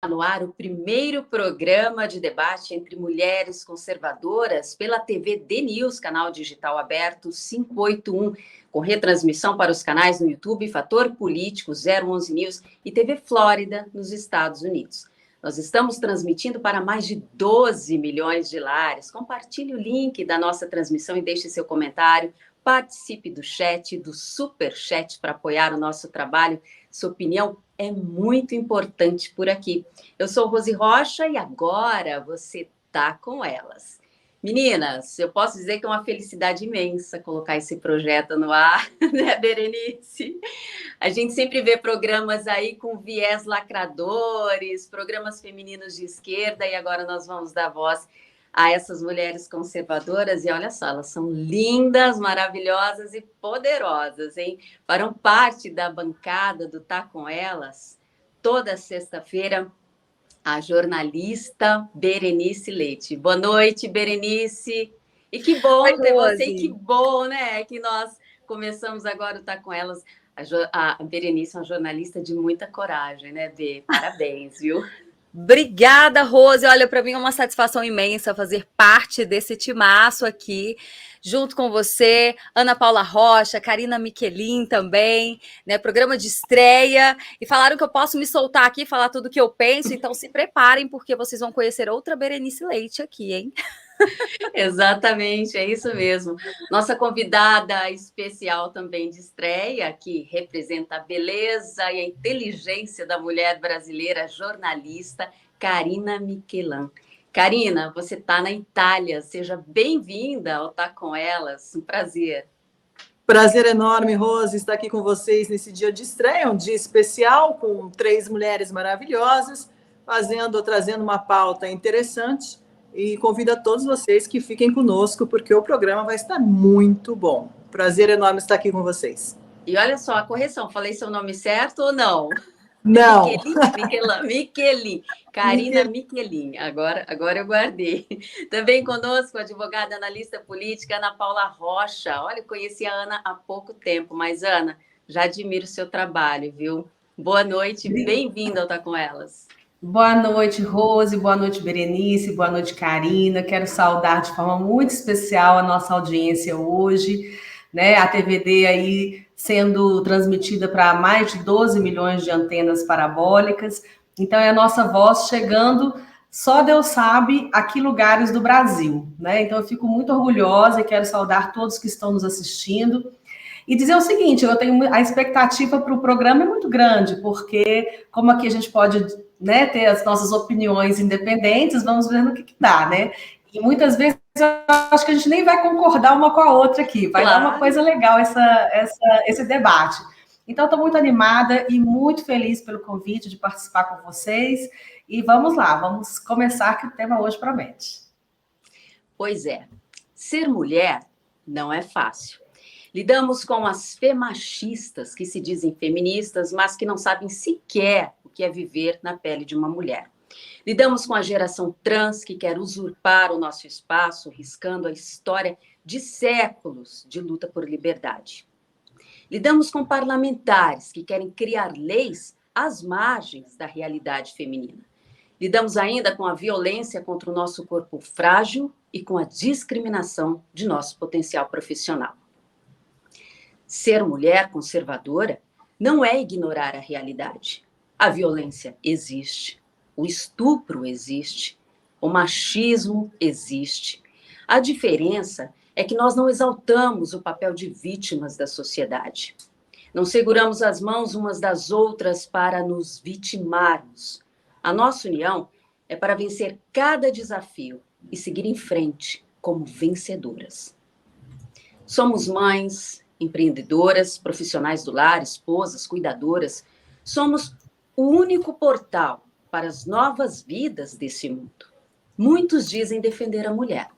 no ar o primeiro programa de debate entre mulheres conservadoras pela TV DNews, canal digital aberto 581, com retransmissão para os canais no YouTube Fator Político 011 News e TV Flórida, nos Estados Unidos. Nós estamos transmitindo para mais de 12 milhões de lares. Compartilhe o link da nossa transmissão e deixe seu comentário. Participe do chat, do super chat para apoiar o nosso trabalho. Sua opinião é muito importante por aqui. Eu sou Rose Rocha e agora você tá com elas. Meninas, eu posso dizer que é uma felicidade imensa colocar esse projeto no ar, né, Berenice? A gente sempre vê programas aí com viés lacradores, programas femininos de esquerda, e agora nós vamos dar voz a essas mulheres conservadoras, e olha só, elas são lindas, maravilhosas e poderosas, hein? Farão parte da bancada do Tá Com Elas, toda sexta-feira, a jornalista Berenice Leite. Boa noite, Berenice. E que bom Oi, ter Rose. você, e que bom, né, que nós começamos agora o Tá Com Elas. A Berenice é uma jornalista de muita coragem, né, Bê? Parabéns, viu? Obrigada, Rose. Olha, para mim é uma satisfação imensa fazer parte desse timaço aqui, junto com você, Ana Paula Rocha, Karina Miquelin também, né? Programa de estreia. E falaram que eu posso me soltar aqui, falar tudo o que eu penso, então se preparem, porque vocês vão conhecer outra Berenice Leite aqui, hein? Exatamente, é isso mesmo. Nossa convidada especial também de estreia, que representa a beleza e a inteligência da mulher brasileira, jornalista, Karina Miquelin. Karina, você está na Itália, seja bem-vinda ao Tá Com Elas, um prazer. Prazer enorme, Rose, estar aqui com vocês nesse dia de estreia, um dia especial, com 3 mulheres maravilhosas, trazendo uma pauta interessante, e convido a todos vocês que fiquem conosco, porque o programa vai estar muito bom. Prazer enorme estar aqui com vocês. E olha só, a correção, falei seu nome certo ou não? Não. Miquelin. Karina Miquelin. Agora eu guardei. Também conosco a advogada analista política Ana Paula Rocha. Olha, eu conheci a Ana há pouco tempo, mas Ana, já admiro o seu trabalho, viu? Boa noite, bem-vinda ao Tá Com Elas. Boa noite, Rose, boa noite, Berenice, boa noite, Karina. Quero saudar de forma muito especial a nossa audiência hoje, né? A TVD aí sendo transmitida para mais de 12 milhões de antenas parabólicas. Então, é a nossa voz chegando, só Deus sabe, a que lugares do Brasil, né? Então, eu fico muito orgulhosa e quero saudar todos que estão nos assistindo. E dizer o seguinte, eu tenho a expectativa para o programa é muito grande, porque como aqui a gente pode, né, ter as nossas opiniões independentes, vamos ver no que dá, né? E muitas vezes eu acho que a gente nem vai concordar uma com a outra aqui, vai dar uma coisa legal esse debate. Então, estou muito animada e muito feliz pelo convite de participar com vocês. E vamos lá, vamos começar, que o tema hoje promete. Pois é, ser mulher não é fácil. Lidamos com as femachistas, que se dizem feministas, mas que não sabem sequer o que é viver na pele de uma mulher. Lidamos com a geração trans, que quer usurpar o nosso espaço, riscando a história de séculos de luta por liberdade. Lidamos com parlamentares, que querem criar leis às margens da realidade feminina. Lidamos ainda com a violência contra o nosso corpo frágil e com a discriminação de nosso potencial profissional. Ser mulher conservadora não é ignorar a realidade. A violência existe, o estupro existe, o machismo existe. A diferença é que nós não exaltamos o papel de vítimas da sociedade. Não seguramos as mãos umas das outras para nos vitimarmos. A nossa união é para vencer cada desafio e seguir em frente como vencedoras. Somos mães, empreendedoras, profissionais do lar, esposas, cuidadoras. Somos o único portal para as novas vidas desse mundo. Muitos dizem defender a mulher.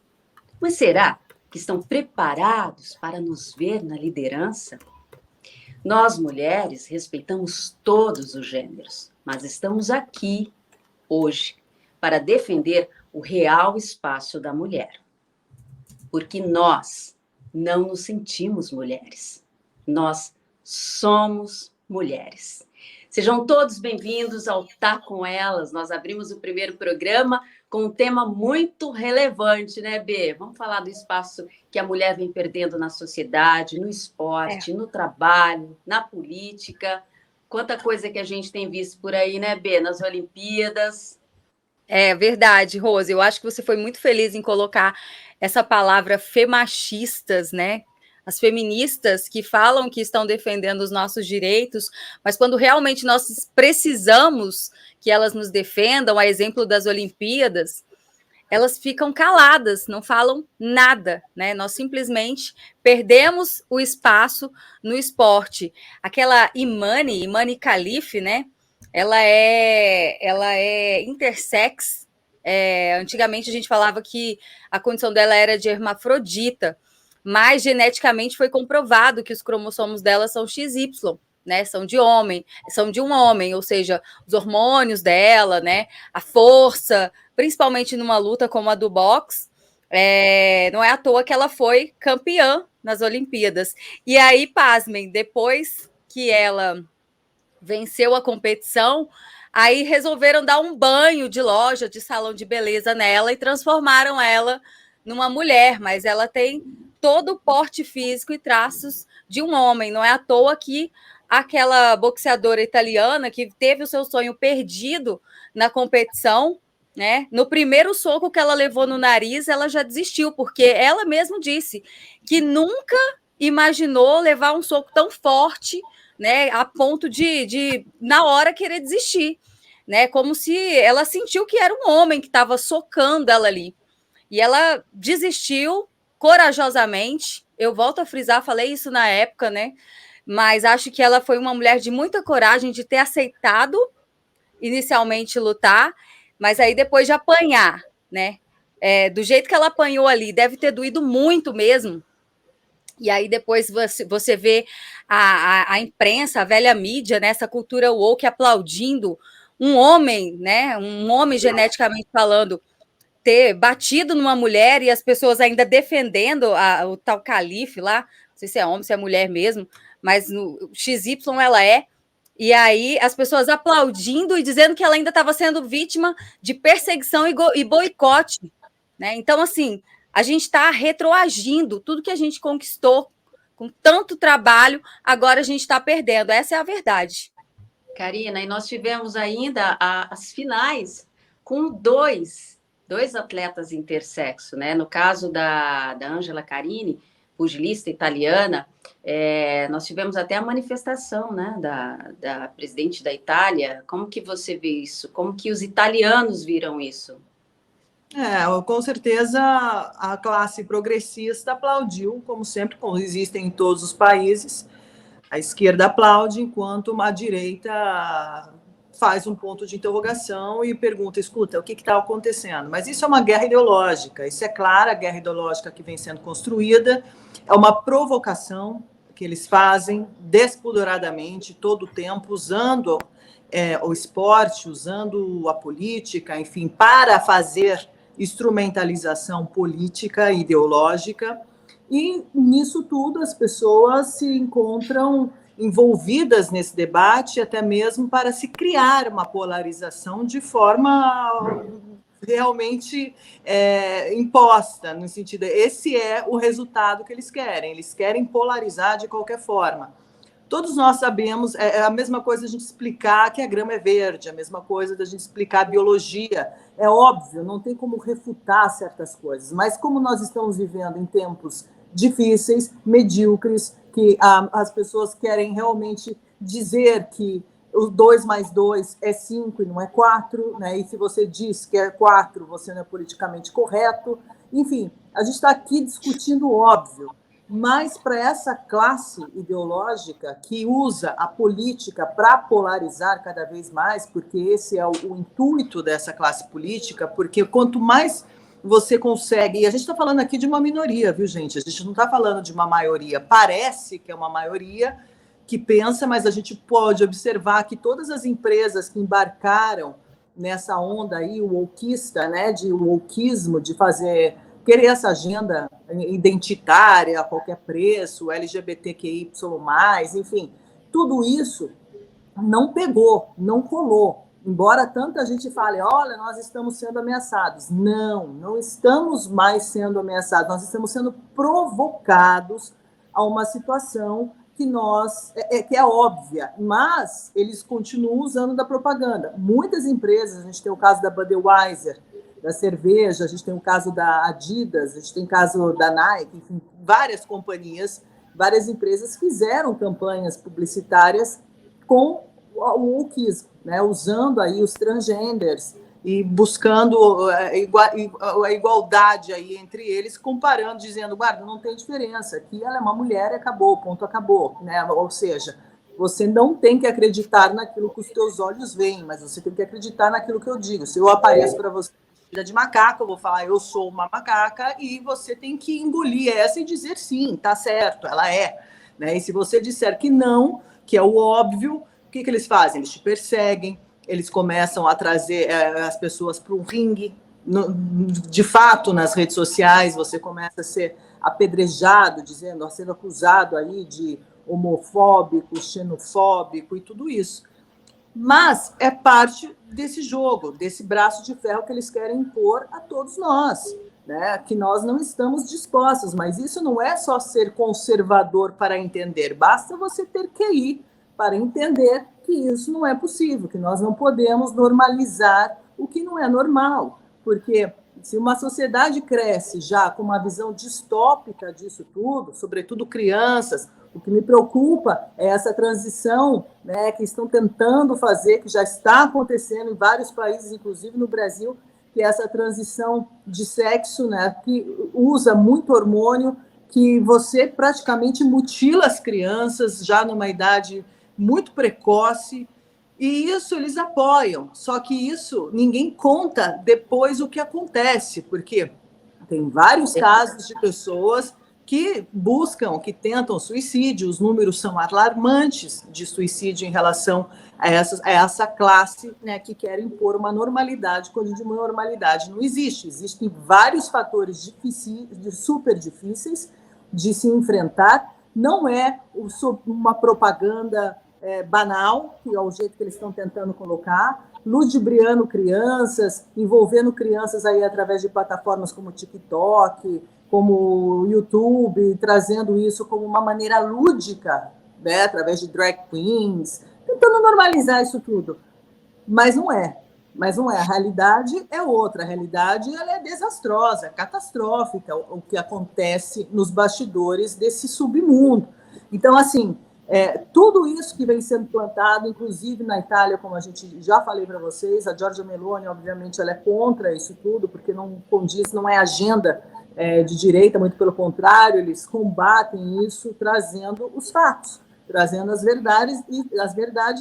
Mas será que estão preparados para nos ver na liderança? Nós, mulheres, respeitamos todos os gêneros, mas estamos aqui, hoje, para defender o real espaço da mulher. Porque nós não nos sentimos mulheres. Nós somos mulheres. Sejam todos bem-vindos ao Tá Com Elas. Nós abrimos o primeiro programa com um tema muito relevante, né, Bê? Vamos falar do espaço que a mulher vem perdendo na sociedade, no esporte, no trabalho, na política. Quanta coisa que a gente tem visto por aí, né, Bê? Nas Olimpíadas. É verdade, Rose. Eu acho que você foi muito feliz em colocar essa palavra femachistas, né? As feministas que falam que estão defendendo os nossos direitos, mas quando realmente nós precisamos que elas nos defendam, a exemplo das Olimpíadas, elas ficam caladas, não falam nada, né? Nós simplesmente perdemos o espaço no esporte. Aquela Imani Khalif, né? Ela é intersex. Antigamente a gente falava que a condição dela era de hermafrodita, mas geneticamente foi comprovado que os cromossomos dela são XY, né? São de um homem, ou seja, os hormônios dela, né? A força, principalmente numa luta como a do boxe, não é à toa que ela foi campeã nas Olimpíadas. E aí, pasmem, depois que ela venceu a competição, aí resolveram dar um banho de loja, de salão de beleza nela e transformaram ela numa mulher, mas ela tem todo o porte físico e traços de um homem. Não é à toa que aquela boxeadora italiana que teve o seu sonho perdido na competição, né? No primeiro soco que ela levou no nariz, ela já desistiu, porque ela mesma disse que nunca imaginou levar um soco tão forte, né, a ponto de na hora querer desistir, né? Como se ela sentiu que era um homem que estava socando ela ali. E ela desistiu corajosamente. Eu volto a frisar, falei isso na época, né? Mas acho que ela foi uma mulher de muita coragem de ter aceitado inicialmente lutar, mas aí depois de apanhar, né? Do jeito que ela apanhou ali, deve ter doído muito mesmo. E aí depois você vê a imprensa, a velha mídia, né, essa cultura woke aplaudindo um homem, né, um homem geneticamente falando, ter batido numa mulher e as pessoas ainda defendendo o tal Khalif lá, não sei se é homem, se é mulher mesmo, mas no XY ela é. E aí as pessoas aplaudindo e dizendo que ela ainda estava sendo vítima de perseguição e boicote, né? Então, assim, a gente está retroagindo tudo que a gente conquistou com tanto trabalho, agora a gente está perdendo. Essa é a verdade. Karina, e nós tivemos ainda as finais com dois atletas intersexo, né? No caso da Angela Carini, pugilista italiana, nós tivemos até a manifestação, né, da presidente da Itália. Como que você vê isso? Como que os italianos viram isso? Com certeza a classe progressista aplaudiu, como sempre, como existem em todos os países. A esquerda aplaude, enquanto a direita faz um ponto de interrogação e pergunta, escuta, o que está acontecendo? Mas isso é uma guerra ideológica, isso é claro, a guerra ideológica que vem sendo construída, é uma provocação que eles fazem despudoradamente, todo o tempo, usando o esporte, usando a política, enfim, para fazer instrumentalização política, ideológica, e nisso tudo as pessoas se encontram envolvidas nesse debate, até mesmo para se criar uma polarização de forma realmente imposta, no sentido, esse é o resultado que eles querem polarizar de qualquer forma. Todos nós sabemos, é a mesma coisa a gente explicar que a grama é verde, a mesma coisa da gente explicar a biologia. É óbvio, não tem como refutar certas coisas, mas como nós estamos vivendo em tempos difíceis, medíocres, que as pessoas querem realmente dizer que o 2 mais 2 é 5 e não é 4, né? E se você diz que é 4, você não é politicamente correto. Enfim, a gente está aqui discutindo o óbvio. Mas para essa classe ideológica que usa a política para polarizar cada vez mais, porque esse é o intuito dessa classe política, porque quanto mais você consegue... E a gente está falando aqui de uma minoria, viu, gente? A gente não está falando de uma maioria. Parece que é uma maioria que pensa, mas a gente pode observar que todas as empresas que embarcaram nessa onda aí, o wokeista, né, de wokeismo, de querer essa agenda identitária a qualquer preço, LGBTQI+, enfim, tudo isso não pegou, não colou. Embora tanta gente fale, olha, nós estamos sendo ameaçados. Não, não estamos mais sendo ameaçados. Nós estamos sendo provocados a uma situação que que é óbvia, mas eles continuam usando da propaganda. Muitas empresas, a gente tem o caso da Budweiser, da cerveja, a gente tem o caso da Adidas, a gente tem o caso da Nike, enfim, várias companhias, várias empresas fizeram campanhas publicitárias com o wokeismo, né? Usando aí os transgenders e buscando a igualdade aí entre eles, comparando, dizendo, guarda, não tem diferença, aqui ela é uma mulher e acabou, ponto, acabou, né? Ou seja, você não tem que acreditar naquilo que os teus olhos veem, mas você tem que acreditar naquilo que eu digo. Se eu apareço para você de macaca, eu vou falar, eu sou uma macaca, e você tem que engolir essa e dizer sim, tá certo, ela é, né? E se você disser que não, que é o óbvio, o que eles fazem? Eles te perseguem, eles começam a trazer as pessoas para um ringue. De fato, nas redes sociais, você começa a ser apedrejado, sendo acusado aí de homofóbico, xenofóbico e tudo isso. Mas é parte desse jogo, desse braço de ferro que eles querem impor a todos nós, né? Que nós não estamos dispostos. Mas isso não é só ser conservador para entender, basta você ter QI para entender que isso não é possível, que nós não podemos normalizar o que não é normal, porque se uma sociedade cresce já com uma visão distópica disso tudo, sobretudo crianças, o que me preocupa é essa transição, né, que estão tentando fazer, que já está acontecendo em vários países, inclusive no Brasil, que é essa transição de sexo, né, que usa muito hormônio, que você praticamente mutila as crianças já numa idade muito precoce, e isso eles apoiam, só que isso ninguém conta depois o que acontece, porque tem vários casos de pessoas que buscam, que tentam suicídio, os números são alarmantes de suicídio em relação a essa classe, né, que quer impor uma normalidade, quando de uma normalidade não existe. Existem vários fatores super difíceis de se enfrentar, não é uma propaganda banal, que é o jeito que eles estão tentando colocar, ludibriando crianças, envolvendo crianças aí através de plataformas como TikTok, como YouTube, trazendo isso como uma maneira lúdica, né, através de drag queens, tentando normalizar isso tudo. Mas não é. A realidade é outra. A realidade ela é desastrosa, catastrófica, o que acontece nos bastidores desse submundo. Então, assim, tudo isso que vem sendo plantado, inclusive na Itália, como a gente já falei para vocês, a Giorgia Meloni, obviamente, ela é contra isso tudo, porque não condiz, não é agenda de direita, muito pelo contrário, eles combatem isso trazendo os fatos, trazendo as verdades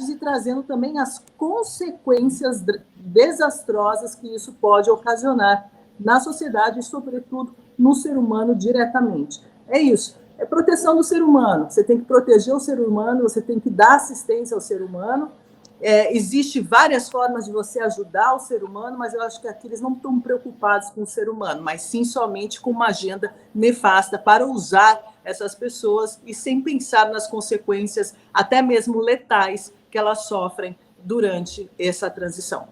e trazendo também as consequências desastrosas que isso pode ocasionar na sociedade e, sobretudo, no ser humano diretamente. É isso. É proteção do ser humano. Você tem que proteger o ser humano, você tem que dar assistência ao ser humano. Existem várias formas de você ajudar o ser humano, mas eu acho que aqui eles não estão preocupados com o ser humano, mas sim somente com uma agenda nefasta para usar essas pessoas e sem pensar nas consequências, até mesmo letais, que elas sofrem durante essa transição.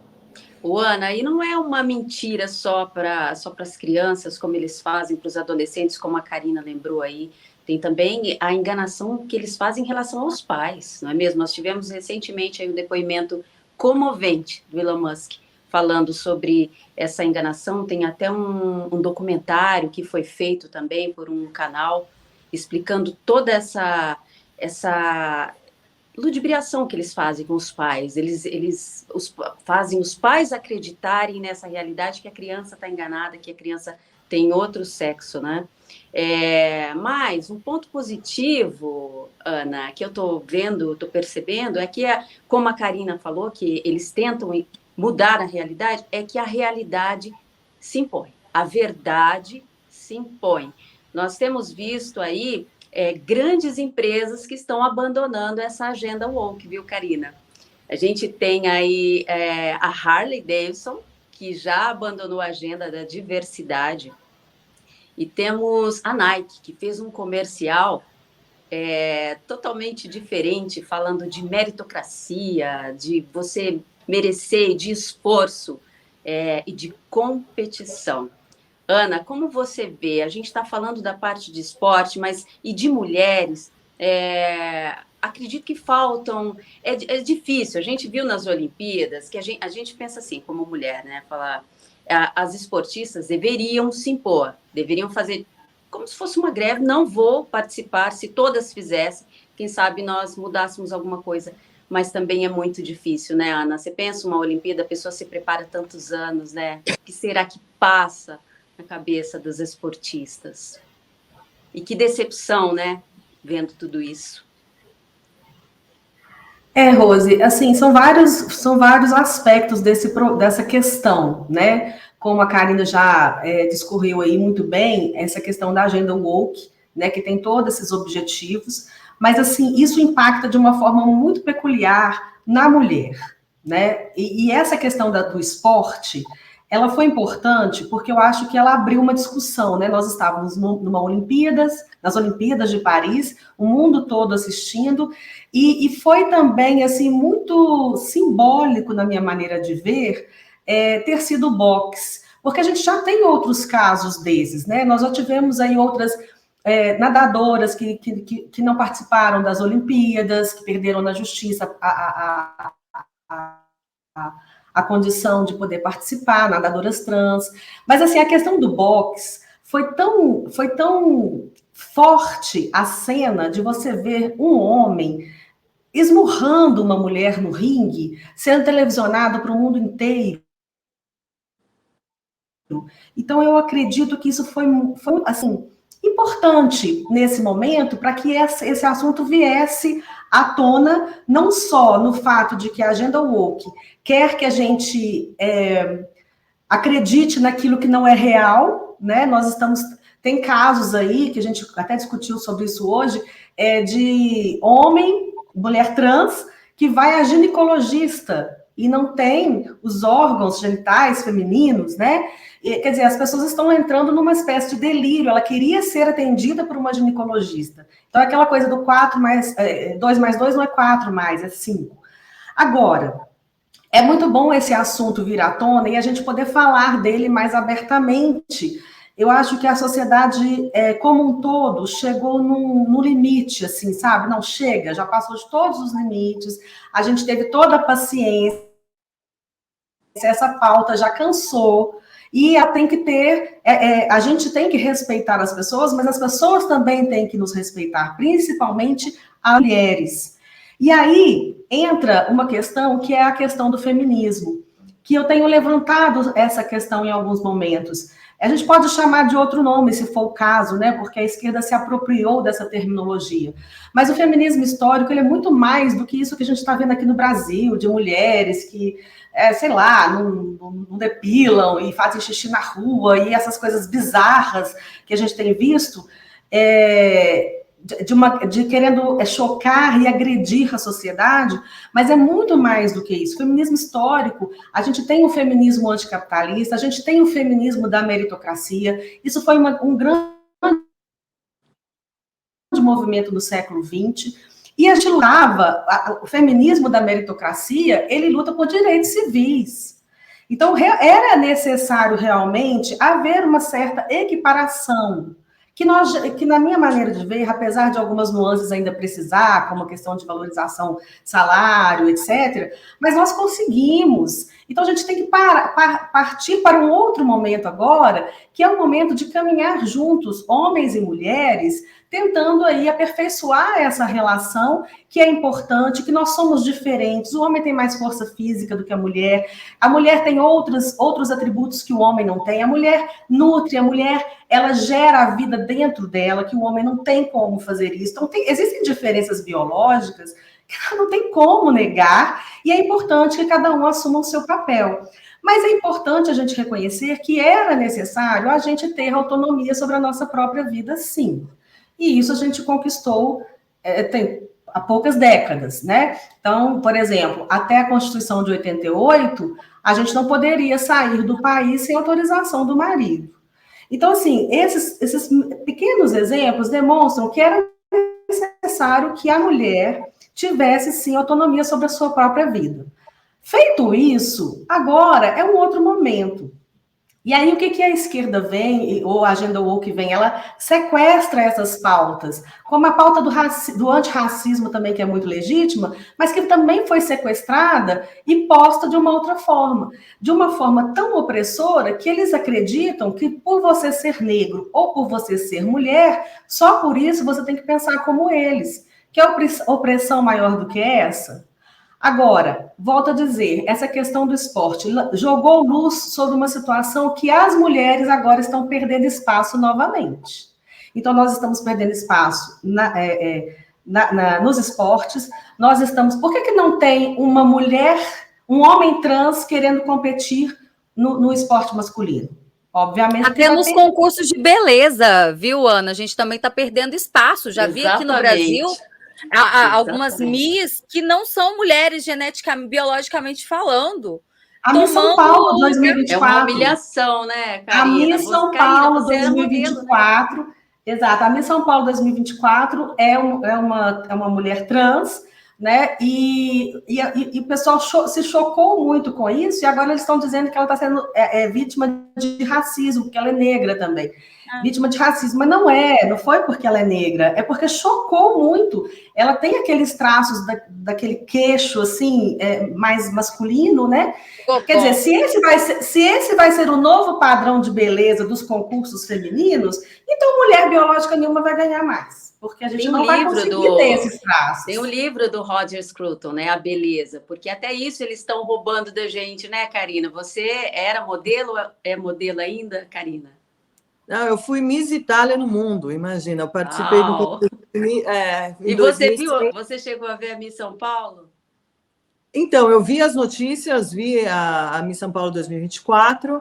Ana, e não é uma mentira só para as crianças, como eles fazem para os adolescentes, como a Karina lembrou aí. Tem também a enganação que eles fazem em relação aos pais, não é mesmo? Nós tivemos recentemente aí um depoimento comovente do Elon Musk, falando sobre essa enganação. Tem até um documentário que foi feito também por um canal, explicando toda essa ludibriação que eles fazem com os pais. Eles fazem os pais acreditarem nessa realidade que a criança está enganada, que a criança tem outro sexo, né? Mas um ponto positivo, Ana, que eu estou vendo, estou percebendo, é que, como a Karina falou, que eles tentam mudar a realidade, é que a realidade se impõe, a verdade se impõe. Nós temos visto aí grandes empresas que estão abandonando essa agenda woke, viu, Karina? A gente tem aí a Harley Davidson, que já abandonou a agenda da diversidade, e temos a Nike, que fez um comercial totalmente diferente, falando de meritocracia, de você merecer, de esforço e de competição. Ana, como você vê? A gente está falando da parte de esporte, mas e de mulheres? Acredito que faltam. É difícil. A gente viu nas Olimpíadas que a gente pensa assim, como mulher, né? Falar, as esportistas deveriam se impor, deveriam fazer como se fosse uma greve. Não vou participar. Se todas fizessem, quem sabe nós mudássemos alguma coisa. Mas também é muito difícil, né, Ana? Você pensa uma Olimpíada, a pessoa se prepara tantos anos, né? O que será que passa na cabeça dos esportistas? E que decepção, né? Vendo tudo isso. Rose, assim, são vários aspectos dessa questão, né? Como a Karina já discorreu aí muito bem, essa questão da agenda woke, né? Que tem todos esses objetivos, mas, assim, isso impacta de uma forma muito peculiar na mulher, né? E essa questão do esporte, ela foi importante porque eu acho que ela abriu uma discussão, né? Nós estávamos nas Olimpíadas de Paris, o mundo todo assistindo, e foi também, assim, muito simbólico, na minha maneira de ver, ter sido o boxe, porque a gente já tem outros casos desses, né? Nós já tivemos aí outras nadadoras que não participaram das Olimpíadas, que perderam na justiça a condição de poder participar, nadadoras trans. Mas, assim, a questão do boxe foi tão forte a cena de você ver um homem esmurrando uma mulher no ringue, sendo televisionado para o mundo inteiro. Então, eu acredito que isso foi assim, importante nesse momento para que esse assunto viesse à tona, não só no fato de que a agenda woke quer que a gente acredite naquilo que não é real, né? Tem casos aí, que a gente até discutiu sobre isso hoje, de homem, mulher trans, que vai a ginecologista e não tem os órgãos genitais femininos, né? Quer dizer, as pessoas estão entrando numa espécie de delírio. Ela queria ser atendida por uma ginecologista. Então, aquela coisa do 2 mais 2 não é 4 mais, é 5. Agora, é muito bom esse assunto vir à tona e a gente poder falar dele mais abertamente. Eu acho que a sociedade, como um todo, chegou no limite, assim, sabe? Não, chega, já passou de todos os limites, a gente teve toda a paciência, essa pauta já cansou, e ela tem que ter, a gente tem que respeitar as pessoas, mas as pessoas também têm que nos respeitar, principalmente as mulheres. E aí entra uma questão que é a questão do feminismo, que eu tenho levantado essa questão em alguns momentos. A gente pode chamar de outro nome, se for o caso, né? Porque a esquerda se apropriou dessa terminologia. Mas o feminismo histórico, ele é muito mais do que isso que a gente está vendo aqui no Brasil, de mulheres que, sei lá, não depilam e fazem xixi na rua, e essas coisas bizarras que a gente tem visto, de querendo chocar e agredir a sociedade, mas é muito mais do que isso. O feminismo histórico, a gente tem o feminismo anticapitalista, a gente tem o feminismo da meritocracia, isso foi um grande movimento do século XX, e a gente lutava, o feminismo da meritocracia, ele luta por direitos civis. Então, era necessário realmente haver uma certa equiparação, que na minha maneira de ver, apesar de algumas nuances ainda precisar, como a questão de valorização, salário, etc., mas nós conseguimos. Então, a gente tem que partir para um outro momento agora, que é o momento de caminhar juntos, homens e mulheres, tentando aí aperfeiçoar essa relação, que é importante, que nós somos diferentes. O homem tem mais força física do que a mulher tem outros atributos que o homem não tem, a mulher nutre, a mulher, ela gera a vida dentro dela, que o homem não tem como fazer isso. Então, existem diferenças biológicas que não tem como negar, e é importante que cada um assuma o seu papel. Mas é importante a gente reconhecer que era necessário a gente ter autonomia sobre a nossa própria vida, sim. E isso a gente conquistou há poucas décadas, né? Então, por exemplo, até a Constituição de 88, a gente não poderia sair do país sem autorização do marido. Então, assim, esses pequenos exemplos demonstram que era necessário que a mulher tivesse, sim, autonomia sobre a sua própria vida. Feito isso, agora é um outro momento. E aí, o que a esquerda vem, ou a agenda woke vem? Ela sequestra essas pautas, como a pauta do antirracismo também, que é muito legítima, mas que também foi sequestrada e posta de uma outra forma. De uma forma tão opressora que eles acreditam que por você ser negro ou por você ser mulher, só por isso você tem que pensar como eles. Que opressão maior do que essa? Agora, volto a dizer, essa questão do esporte jogou luz sobre uma situação que as mulheres agora estão perdendo espaço novamente. Então, nós estamos perdendo espaço nos esportes, nós estamos... Por que não tem uma mulher, um homem trans querendo competir no esporte masculino? Obviamente. Até nos concursos de beleza, viu, Ana? A gente também está perdendo espaço. Já vi aqui no Brasil... algumas Miss que não são mulheres geneticamente, biologicamente falando. A Miss São Paulo 2024. É uma humilhação, né, Karina? A Miss São Paulo 2024. Modelo, né? Exato. A Miss São Paulo 2024 é uma mulher trans, né? E o pessoal se chocou muito com isso, e agora eles estão dizendo que ela está sendo vítima de racismo, porque ela é negra também. Vítima de racismo, mas não foi porque ela é negra, é porque chocou muito. Ela tem aqueles traços daquele queixo, assim, mais masculino, né? Quer dizer, se esse vai ser o novo padrão de beleza dos concursos femininos, então mulher biológica nenhuma vai ganhar mais, porque a gente não vai conseguir ter esses traços. Tem o livro do Roger Scruton, né, A Beleza, porque até isso eles estão roubando da gente, né, Karina? Você era modelo, é modelo ainda, Karina? Não, eu fui Miss Itália no mundo, imagina, eu participei do concurso. E você viu, você chegou a ver a Miss São Paulo? Então, eu vi as notícias, vi a Miss São Paulo 2024,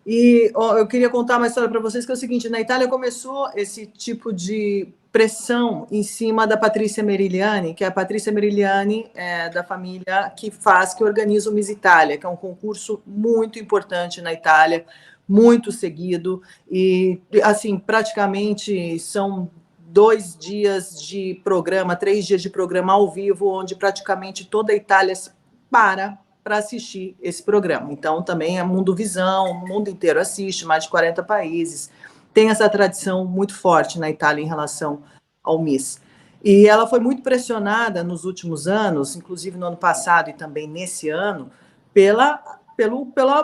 e eu queria contar uma história para vocês, que é o seguinte, na Itália começou esse tipo de pressão em cima da Patrícia Merigliani, que é a Patrícia Merigliani da família que organiza o Miss Itália, que é um concurso muito importante na Itália, muito seguido, e, assim, praticamente são 2 dias de programa, 3 dias de programa ao vivo, onde praticamente toda a Itália se para assistir esse programa. Então, também é Mundo Visão, o mundo inteiro assiste, mais de 40 países. Tem essa tradição muito forte na Itália em relação ao Miss. E ela foi muito pressionada nos últimos anos, inclusive no ano passado e também nesse ano,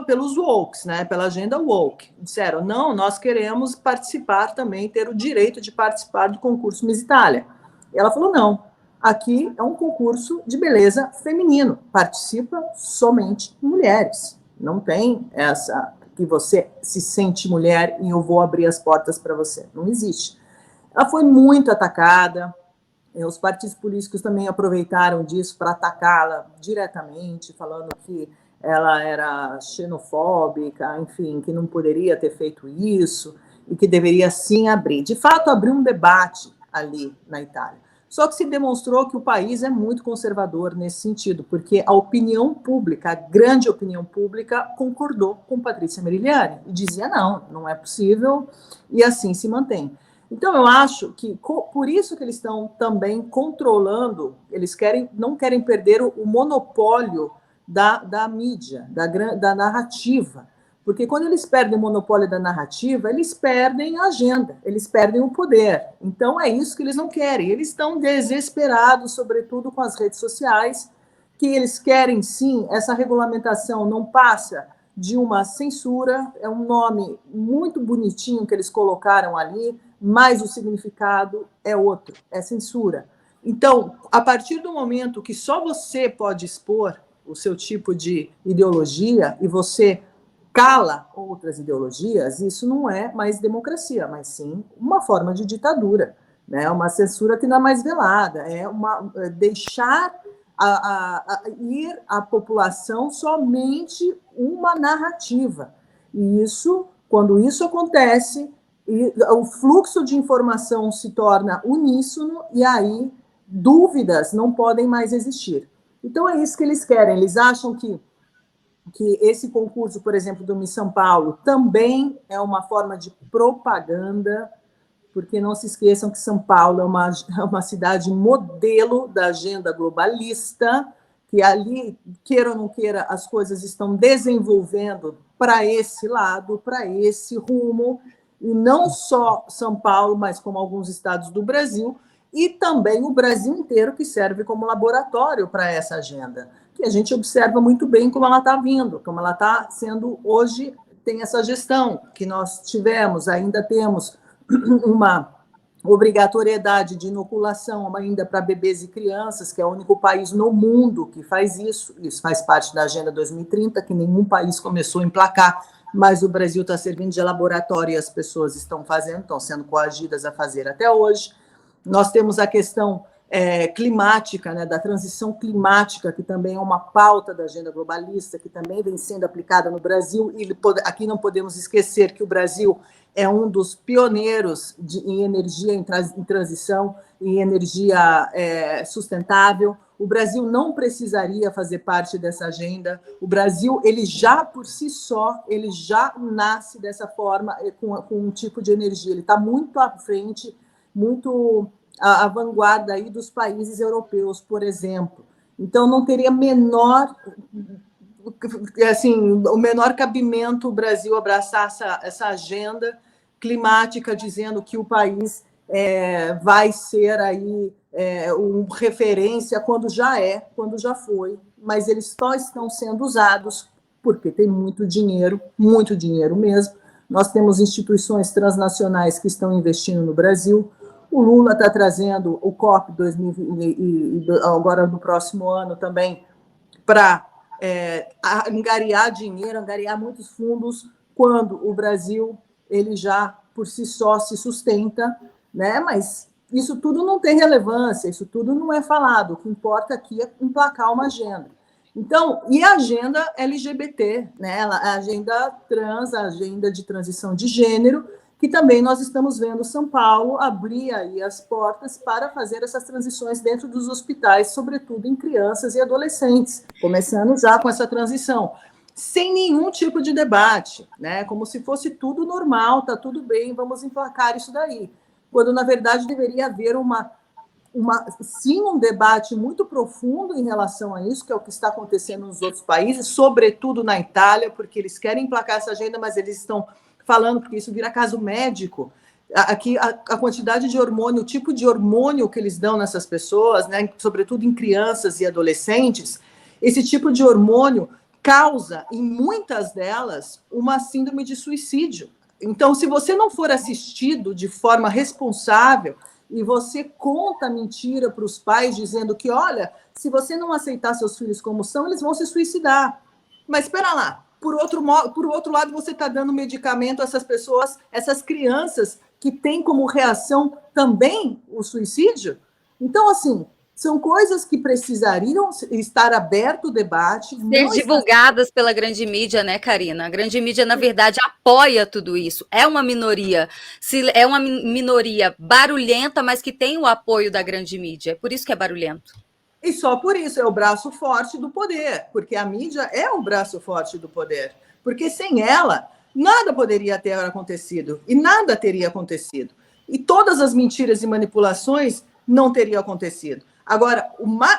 pelos wokes, né? Pela agenda woke. Disseram, não, nós queremos participar também, ter o direito de participar do concurso Miss Itália. E ela falou, não, aqui é um concurso de beleza feminino, participa somente mulheres. Não tem essa que você se sente mulher e eu vou abrir as portas para você. Não existe. Ela foi muito atacada, os partidos políticos também aproveitaram disso para atacá-la diretamente, falando que ela era xenofóbica, enfim, que não poderia ter feito isso e que deveria sim abrir. De fato, abriu um debate ali na Itália. Só que se demonstrou que o país é muito conservador nesse sentido, porque a opinião pública, a grande opinião pública, concordou com Patrícia Merigliani e dizia não é possível, e assim se mantém. Então, eu acho que, por isso que eles estão também controlando, eles não querem perder o monopólio da mídia, da narrativa. Porque quando eles perdem o monopólio da narrativa, eles perdem a agenda, eles perdem o poder. Então, é isso que eles não querem. Eles estão desesperados, sobretudo com as redes sociais, que eles querem, sim, essa regulamentação não passa de uma censura, é um nome muito bonitinho que eles colocaram ali, mas o significado é outro, é censura. Então, a partir do momento que só você pode expor o seu tipo de ideologia e você cala outras ideologias, isso não é mais democracia, mas sim uma forma de ditadura, né? Uma censura que não é mais velada, deixar ir à população somente uma narrativa. E isso, quando isso acontece, o fluxo de informação se torna uníssono e aí dúvidas não podem mais existir. Então é isso que eles querem, eles acham que esse concurso, por exemplo, do Miss São Paulo, também é uma forma de propaganda porque não se esqueçam que São Paulo é uma cidade modelo da agenda globalista, que ali, queira ou não queira, as coisas estão desenvolvendo para esse lado, para esse rumo, e não só São Paulo, mas como alguns estados do Brasil, e também o Brasil inteiro, que serve como laboratório para essa agenda, que a gente observa muito bem como ela está vindo, como ela está sendo hoje, tem essa gestão que nós tivemos, ainda temos uma obrigatoriedade de inoculação ainda para bebês e crianças, que é o único país no mundo que faz isso. Isso faz parte da Agenda 2030, que nenhum país começou a emplacar, mas o Brasil está servindo de laboratório e as pessoas estão fazendo, estão sendo coagidas a fazer até hoje. Nós temos a questão climática, né, da transição climática, que também é uma pauta da agenda globalista, que também vem sendo aplicada no Brasil, e aqui não podemos esquecer que o Brasil é um dos pioneiros em energia em transição, em energia sustentável. O Brasil não precisaria fazer parte dessa agenda. O Brasil, ele já por si só, ele já nasce dessa forma, com um tipo de energia. Ele está muito à frente, muito à vanguarda aí dos países europeus, por exemplo. Então, não teria o menor cabimento o Brasil abraçar essa agenda climática, dizendo que o país vai ser aí uma referência quando já foi, mas eles só estão sendo usados porque tem muito dinheiro mesmo. Nós temos instituições transnacionais que estão investindo no Brasil. O Lula está trazendo o COP 2020, agora no próximo ano também, para angariar dinheiro, angariar muitos fundos, quando o Brasil ele já por si só se sustenta, né? Mas isso tudo não tem relevância, isso tudo não é falado. O que importa aqui é emplacar uma agenda. Então, e a agenda LGBT, né? A agenda trans, a agenda de transição de gênero, que também nós estamos vendo São Paulo abrir aí as portas para fazer essas transições dentro dos hospitais, sobretudo em crianças e adolescentes, começando já com essa transição, sem nenhum tipo de debate, né? Como se fosse tudo normal, tá tudo bem, vamos emplacar isso daí. Quando, na verdade, deveria haver sim, um debate muito profundo em relação a isso, que é o que está acontecendo nos outros países, sobretudo na Itália, porque eles querem emplacar essa agenda, mas eles estão falando, porque isso vira caso médico. Aqui, a quantidade de hormônio, o tipo de hormônio que eles dão nessas pessoas, né, sobretudo em crianças e adolescentes, esse tipo de hormônio causa, em muitas delas, uma síndrome de suicídio. Então, se você não for assistido de forma responsável e você conta mentira para os pais, dizendo que, olha, se você não aceitar seus filhos como são, eles vão se suicidar. Mas espera lá, por outro lado, você está dando medicamento a essas pessoas, essas crianças que têm como reação também o suicídio. Então, assim, são coisas que precisariam estar aberto o debate. Ser divulgadas pela grande mídia, né, Karina? A grande mídia, na verdade, apoia tudo isso. É uma minoria. É uma minoria barulhenta, mas que tem o apoio da grande mídia. É por isso que é barulhento. E só por isso é o braço forte do poder, porque a mídia é o braço forte do poder. Porque sem ela, nada poderia ter acontecido, e nada teria acontecido. E todas as mentiras e manipulações não teriam acontecido. Agora,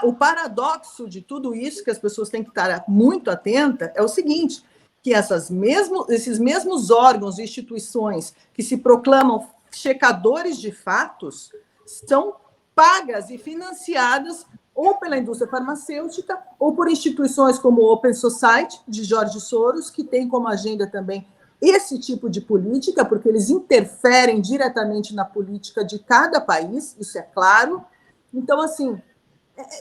o paradoxo de tudo isso, que as pessoas têm que estar muito atentas, é o seguinte, que esses mesmos órgãos e instituições que se proclamam checadores de fatos são pagas e financiadas ou pela indústria farmacêutica, ou por instituições como o Open Society, de George Soros, que tem como agenda também esse tipo de política, porque eles interferem diretamente na política de cada país, isso é claro. Então, assim,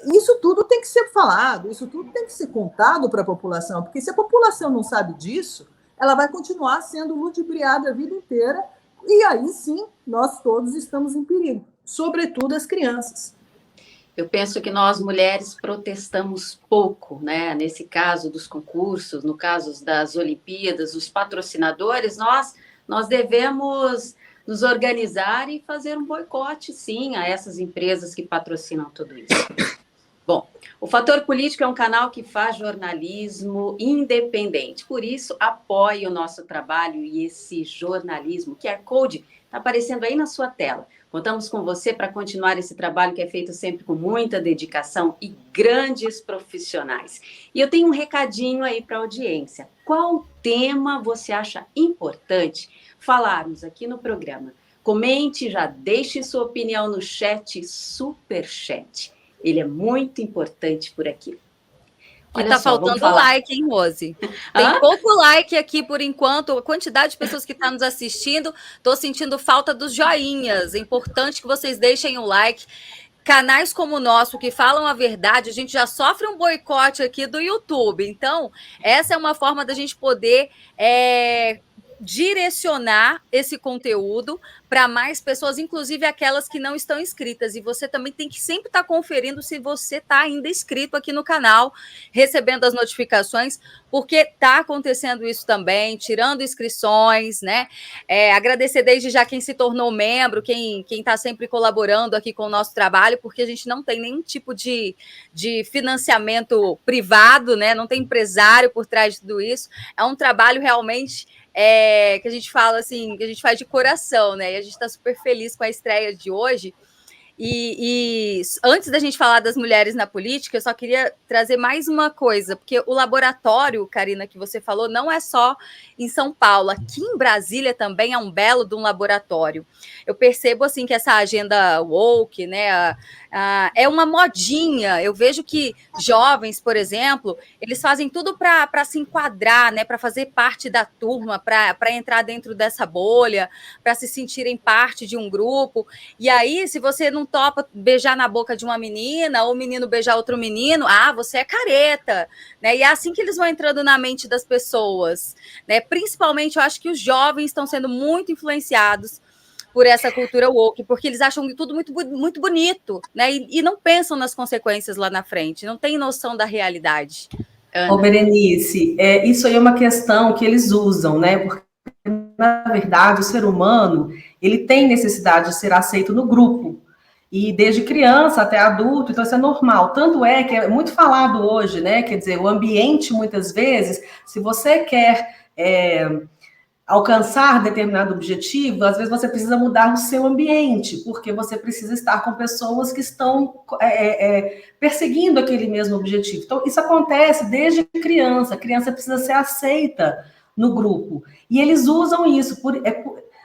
isso tudo tem que ser falado, isso tudo tem que ser contado para a população, porque se a população não sabe disso, ela vai continuar sendo ludibriada a vida inteira, e aí sim, nós todos estamos em perigo, sobretudo as crianças. Eu penso que nós, mulheres, protestamos pouco, né? Nesse caso dos concursos, no caso das Olimpíadas, os patrocinadores, nós devemos nos organizar e fazer um boicote, sim, a essas empresas que patrocinam tudo isso. Bom, o Fator Político é um canal que faz jornalismo independente, por isso apoie o nosso trabalho e esse jornalismo. O QR Code está está aparecendo aí na sua tela. Contamos com você para continuar esse trabalho que é feito sempre com muita dedicação e grandes profissionais. E eu tenho um recadinho aí para a audiência. Qual tema você acha importante falarmos aqui no programa? Comente, já deixe sua opinião no chat, Superchat. Ele é muito importante por aqui. E tá faltando like, hein, Rose? Tem pouco like aqui por enquanto. A quantidade de pessoas que estão nos assistindo, tô sentindo falta dos joinhas. É importante que vocês deixem o like. Canais como o nosso, que falam a verdade, a gente já sofre um boicote aqui do YouTube. Então, essa é uma forma da gente poder direcionar esse conteúdo para mais pessoas, inclusive aquelas que não estão inscritas. E você também tem que sempre estar conferindo se você está ainda inscrito aqui no canal, recebendo as notificações, porque está acontecendo isso também, tirando inscrições, né? Agradecer desde já quem se tornou membro, quem está sempre colaborando aqui com o nosso trabalho, porque a gente não tem nenhum tipo de financiamento privado, né? Não tem empresário por trás de tudo isso. É um trabalho realmente que a gente fala assim, que a gente faz de coração, né? E a gente está super feliz com a estreia de hoje. E antes da gente falar das mulheres na política, eu só queria trazer mais uma coisa, porque o laboratório, Karina, que você falou, não é só em São Paulo. Aqui em Brasília também é um belo de um laboratório. Eu percebo, assim, que essa agenda woke, né, é uma modinha. Eu vejo que jovens, por exemplo, eles fazem tudo para se enquadrar, né, para fazer parte da turma, para entrar dentro dessa bolha, para se sentirem parte de um grupo. E aí, se você não topa beijar na boca de uma menina, ou o menino beijar outro menino, você é careta, né? E é assim que eles vão entrando na mente das pessoas, né? Principalmente, eu acho que os jovens estão sendo muito influenciados por essa cultura woke, porque eles acham tudo muito, muito bonito, né? E não pensam nas consequências lá na frente, não têm noção da realidade. Ô, Berenice, isso aí é uma questão que eles usam, né? Porque, na verdade, o ser humano, ele tem necessidade de ser aceito no grupo. E desde criança até adulto, então isso é normal. Tanto é que é muito falado hoje, né? Quer dizer, o ambiente, muitas vezes, se você quer alcançar determinado objetivo, às vezes você precisa mudar o seu ambiente, porque você precisa estar com pessoas que estão perseguindo aquele mesmo objetivo. Então, isso acontece desde criança. A criança precisa ser aceita no grupo. E eles usam isso,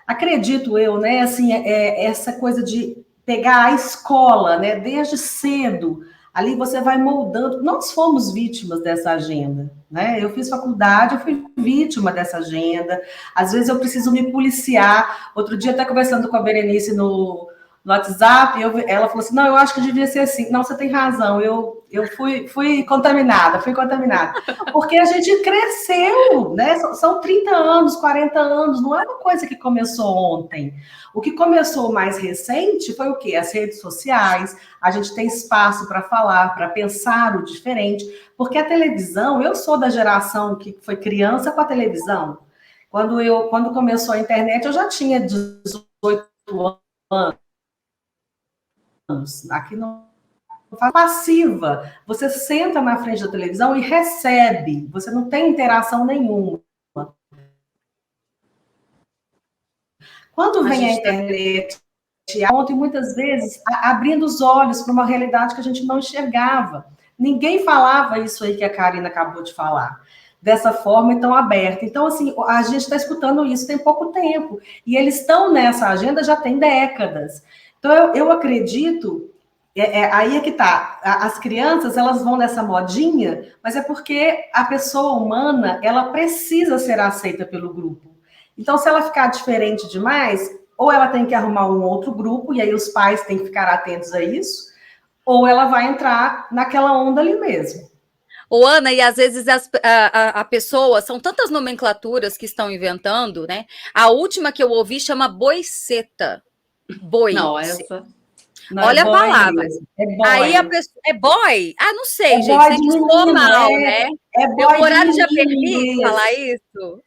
acredito eu, né? Assim, essa coisa de pegar a escola, né, desde cedo, ali você vai moldando. Nós fomos vítimas dessa agenda, né? Eu fiz faculdade, eu fui vítima dessa agenda. Às vezes eu preciso me policiar. Outro dia, até conversando com a Berenice no WhatsApp, ela falou assim, não, eu acho que devia ser assim. Não, você tem razão, eu fui contaminada. Porque a gente cresceu, né? São 30 anos, 40 anos, não é uma coisa que começou ontem. O que começou mais recente foi o quê? As redes sociais, a gente tem espaço para falar, para pensar o diferente, porque a televisão, eu sou da geração que foi criança com a televisão. Quando começou a internet, eu já tinha 18 anos. Aqui não faz passiva. Você senta na frente da televisão e recebe. Você não tem interação nenhuma. Quando vem a internet, ontem, muitas vezes, abrindo os olhos para uma realidade que a gente não enxergava. Ninguém falava isso aí que a Karina acabou de falar, dessa forma tão aberta. Então, assim, a gente está escutando isso tem pouco tempo. E eles estão nessa agenda já tem décadas. Então, eu acredito, aí é que tá, as crianças, elas vão nessa modinha, mas é porque a pessoa humana, ela precisa ser aceita pelo grupo. Então, se ela ficar diferente demais, ou ela tem que arrumar um outro grupo, e aí os pais têm que ficar atentos a isso, ou ela vai entrar naquela onda ali mesmo. Ô, Ana, e às vezes a pessoa, são tantas nomenclaturas que estão inventando, né? A última que eu ouvi chama boiceta. Boi. Nossa. Olha a palavra. Aí a pessoa. É boy? Não sei, gente. Você que soou mal, né? É boy. O horário já permite falar isso?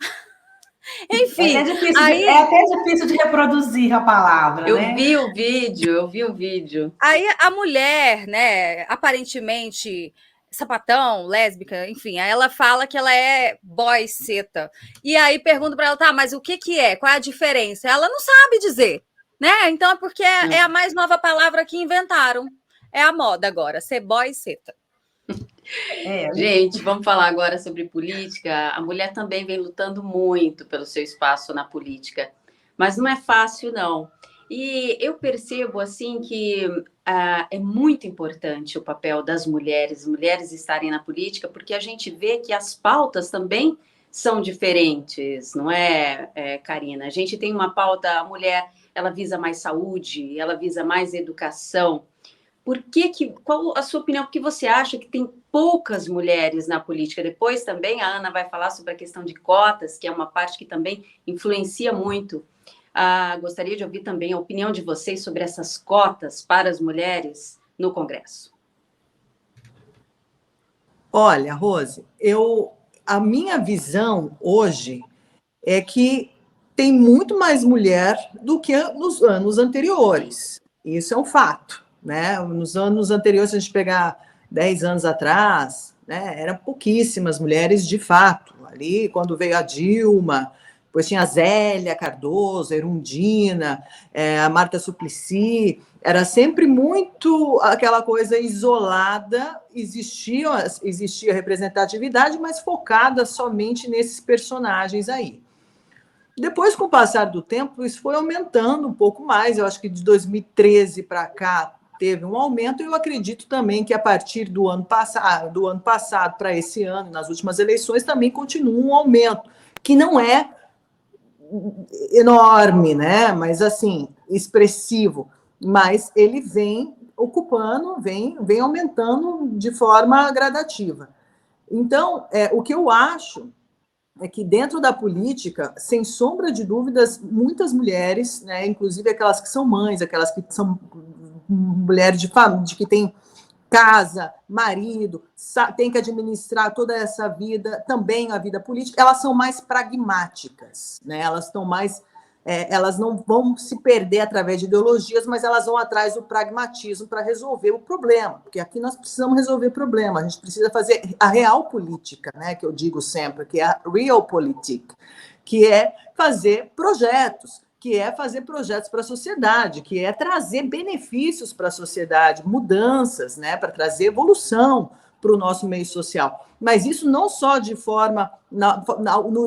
Enfim. É até difícil de reproduzir a palavra. Eu vi o vídeo. Aí a mulher, né, aparentemente sapatão, lésbica, enfim. Aí ela fala que ela é boy seta. E aí pergunto para ela, tá, mas o que que é? Qual é a diferença? Ela não sabe dizer, né? Então é porque é a mais nova palavra que inventaram. É a moda agora, ser boy seta. Gente, vamos falar agora sobre política. A mulher também vem lutando muito pelo seu espaço na política, mas não é fácil, não. E eu percebo, assim, que é muito importante o papel das mulheres estarem na política, porque a gente vê que as pautas também são diferentes, não é, Karina? A gente tem uma pauta, a mulher, ela visa mais saúde, ela visa mais educação. Qual a sua opinião? Porque você acha que tem poucas mulheres na política? Depois também a Ana vai falar sobre a questão de cotas, que é uma parte que também influencia muito. Gostaria de ouvir também a opinião de vocês sobre essas cotas para as mulheres no Congresso. Olha, Rose, a minha visão hoje é que tem muito mais mulher do que nos anos anteriores. Isso é um fato. Né? Nos anos anteriores, se a gente pegar 10 anos atrás, né, eram pouquíssimas mulheres de fato. Ali, quando veio a Dilma, depois tinha a Zélia Cardoso, a Erundina, a Marta Suplicy, era sempre muito aquela coisa isolada, existia representatividade, mas focada somente nesses personagens aí. Depois, com o passar do tempo, isso foi aumentando um pouco mais. Eu acho que de 2013 para cá teve um aumento, e eu acredito também que a partir do ano passado para esse ano, nas últimas eleições, também continua um aumento, que não é enorme, né? Mas assim, expressivo. Mas ele vem ocupando, vem aumentando de forma gradativa. Então, o que eu acho é que dentro da política, sem sombra de dúvidas, muitas mulheres, né, inclusive aquelas que são mães, aquelas que são mulheres de família, que têm casa, marido, tem que administrar toda essa vida, também a vida política, elas são mais pragmáticas, né? Elas estão mais, elas não vão se perder através de ideologias, mas elas vão atrás do pragmatismo para resolver o problema, porque aqui nós precisamos resolver problema, a gente precisa fazer a real política, né? Que eu digo sempre, que é a realpolitik, que é fazer projetos, que é fazer projetos para a sociedade, que é trazer benefícios para a sociedade, mudanças, né, para trazer evolução para o nosso meio social. Mas isso não só de forma no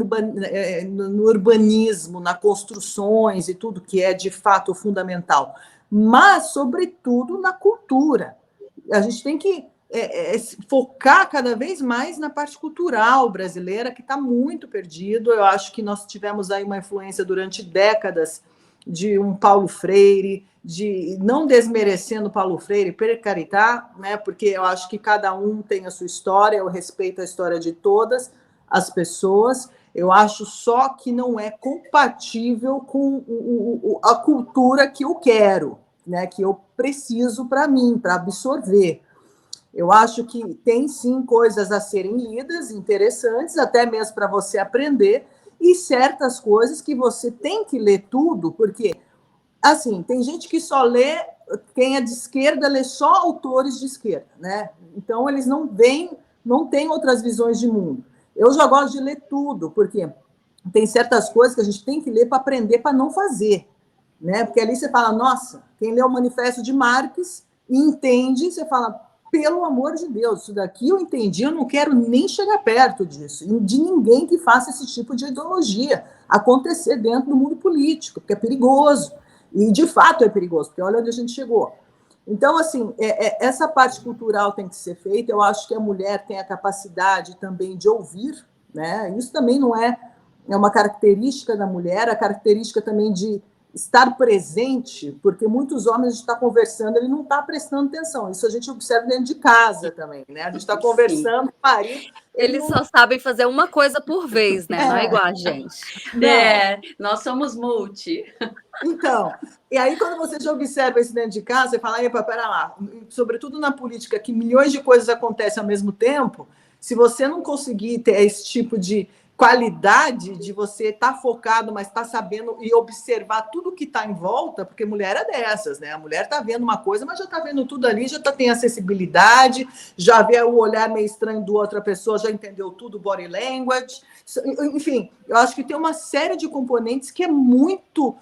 urbanismo, nas construções e tudo que é de fato fundamental, mas, sobretudo, na cultura. A gente tem que focar cada vez mais na parte cultural brasileira, que está muito perdido. Eu acho que nós tivemos aí uma influência durante décadas de um Paulo Freire, de não desmerecendo Paulo Freire, per carità, né? Porque eu acho que cada um tem a sua história, eu respeito a história de todas as pessoas. Eu acho só que não é compatível com a cultura que eu quero, né? Que eu preciso para mim, para absorver. Eu acho que tem, sim, coisas a serem lidas, interessantes, até mesmo para você aprender, e certas coisas que você tem que ler tudo, porque, assim, tem gente que só lê, quem é de esquerda, lê só autores de esquerda, né? Então, eles não têm outras visões de mundo. Eu já gosto de ler tudo, porque tem certas coisas que a gente tem que ler para aprender, para não fazer, né? Porque ali você fala, nossa, quem lê o Manifesto de Marx e entende, você fala, pelo amor de Deus, isso daqui eu entendi, eu não quero nem chegar perto disso, de ninguém que faça esse tipo de ideologia acontecer dentro do mundo político, porque é perigoso, e de fato é perigoso, porque olha onde a gente chegou. Então, assim, essa parte cultural tem que ser feita, eu acho que a mulher tem a capacidade também de ouvir, né? Isso também não é uma característica da mulher, a característica também de estar presente, porque muitos homens a gente está conversando, ele não está prestando atenção. Isso a gente observa dentro de casa também, né? A gente está conversando, marido. Eles só sabem fazer uma coisa por vez, né? Não é igual a gente. Nós somos multi. Então, e aí quando você já observa isso dentro de casa, você fala, epa, pera lá, sobretudo na política, que milhões de coisas acontecem ao mesmo tempo, se você não conseguir ter esse tipo de qualidade de você estar focado, mas estar sabendo e observar tudo que está em volta, porque mulher é dessas, né? A mulher está vendo uma coisa, mas já está vendo tudo ali, já tem acessibilidade, já vê o olhar meio estranho do outra pessoa, já entendeu tudo, body language. Enfim, eu acho que tem uma série de componentes que é muito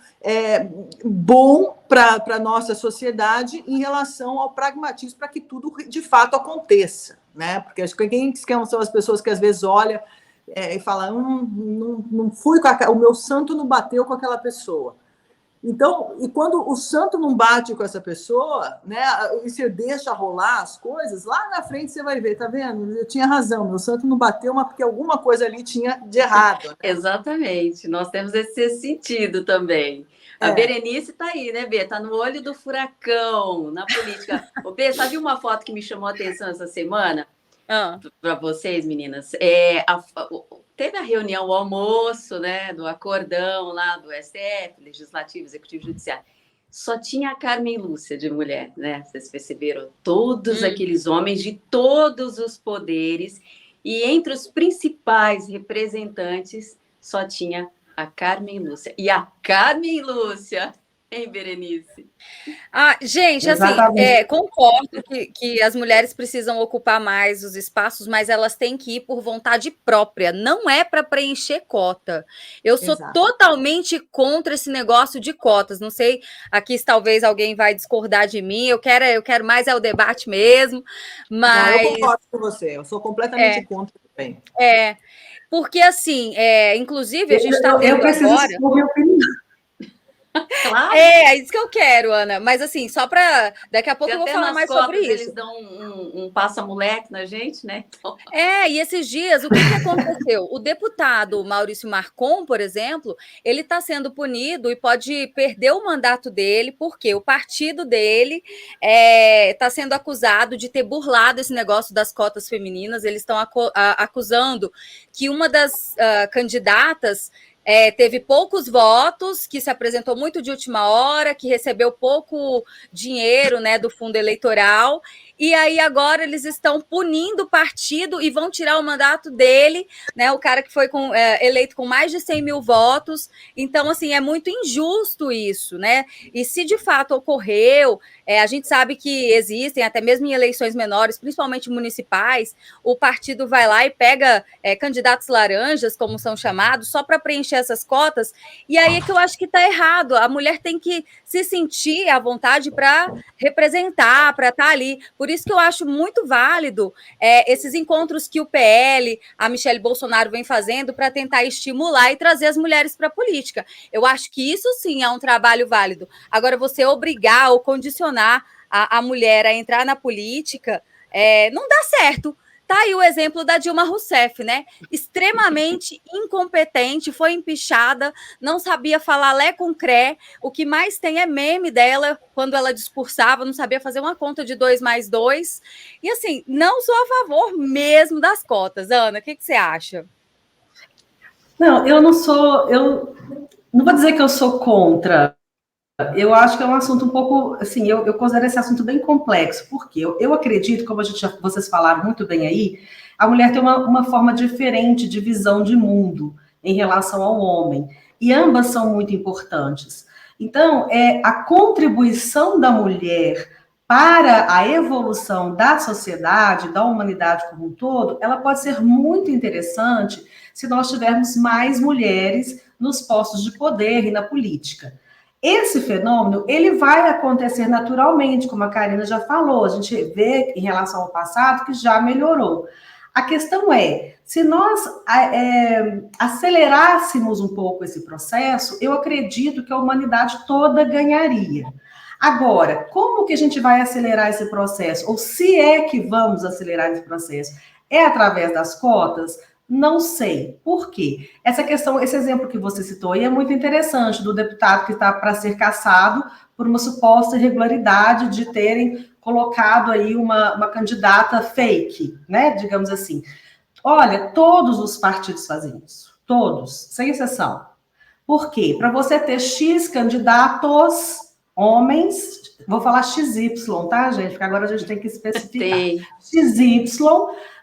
bom para a nossa sociedade em relação ao pragmatismo, para que tudo de fato aconteça, né? Porque acho que quem são as pessoas que às vezes olham e fala, não fui o meu santo não bateu com aquela pessoa. Então, e quando o santo não bate com essa pessoa, né, e você deixa rolar as coisas, lá na frente você vai ver, tá vendo? Eu tinha razão, meu santo não bateu, mas porque alguma coisa ali tinha de errado. Né? Exatamente, nós temos esse sentido também. A Berenice está aí, né, Bê? Está no olho do furacão, na política. Ô, Bê, sabe uma foto que me chamou a atenção essa semana? Para vocês, meninas, teve a reunião, o almoço, né, do acordão lá do STF, Legislativo, Executivo, Judiciário. Só tinha a Carmen Lúcia de mulher, né? Vocês perceberam? Todos aqueles homens de todos os poderes, e entre os principais representantes só tinha a Carmen Lúcia. E a Carmen Lúcia, hein, Berenice? Gente, assim, concordo que as mulheres precisam ocupar mais os espaços, mas elas têm que ir por vontade própria, não é para preencher cota. Eu sou totalmente contra esse negócio de cotas. Não sei, aqui talvez alguém vai discordar de mim, eu quero mais o debate mesmo, mas... Não, eu concordo com você, eu sou completamente contra também. Porque assim, inclusive a gente está tendo agora... minha opinião. Claro. É isso que eu quero, Ana. Mas assim, só para... Daqui a pouco eu vou falar mais sobre isso. Eles dão um passa-moleque na gente, né? Então... E esses dias, o que aconteceu? O deputado Maurício Marcon, por exemplo, ele está sendo punido e pode perder o mandato dele, porque o partido dele está sendo acusado de ter burlado esse negócio das cotas femininas. Eles estão acusando que uma das candidatas teve poucos votos, que se apresentou muito de última hora, que recebeu pouco dinheiro, né, do fundo eleitoral, e aí agora eles estão punindo o partido e vão tirar o mandato dele, né, o cara que foi eleito com mais de 100 mil votos. Então, assim, é muito injusto isso, né? E se de fato ocorreu, a gente sabe que existem, até mesmo em eleições menores, principalmente municipais, o partido vai lá e pega candidatos laranjas, como são chamados, só para preencher essas cotas, e aí é que eu acho que está errado. A mulher tem que se sentir à vontade para representar, para estar ali. Por isso que eu acho muito válido esses encontros que o PL, a Michelle Bolsonaro vem fazendo para tentar estimular e trazer as mulheres para a política. Eu acho que isso sim é um trabalho válido. Agora, você obrigar ou condicionar a mulher a entrar na política não dá certo. Tá aí o exemplo da Dilma Rousseff, né? Extremamente incompetente, foi empichada, não sabia falar lé com cré. O que mais tem é meme dela quando ela discursava, não sabia fazer uma conta de 2 mais 2. E assim, não sou a favor mesmo das cotas. Ana, o que você acha? Não, eu não vou dizer que eu sou contra. Eu acho que é um assunto um pouco, assim, eu considero esse assunto bem complexo, porque eu acredito, como vocês falaram muito bem aí, a mulher tem uma forma diferente de visão de mundo em relação ao homem, e ambas são muito importantes. Então, a contribuição da mulher para a evolução da sociedade, da humanidade como um todo, ela pode ser muito interessante se nós tivermos mais mulheres nos postos de poder e na política. Esse fenômeno, ele vai acontecer naturalmente, como a Karina já falou, a gente vê em relação ao passado que já melhorou. A questão é, se nós acelerássemos um pouco esse processo, eu acredito que a humanidade toda ganharia. Agora, como que a gente vai acelerar esse processo? Ou se é que vamos acelerar esse processo? É através das cotas? Não sei. Por quê? Esse exemplo que você citou aí é muito interessante, do deputado que está para ser cassado por uma suposta irregularidade de terem colocado aí uma candidata fake, né? Digamos assim. Olha, todos os partidos fazem isso. Todos, sem exceção. Por quê? Para você ter X candidatos, homens, vou falar XY, tá, gente? Porque agora a gente tem que especificar. XY,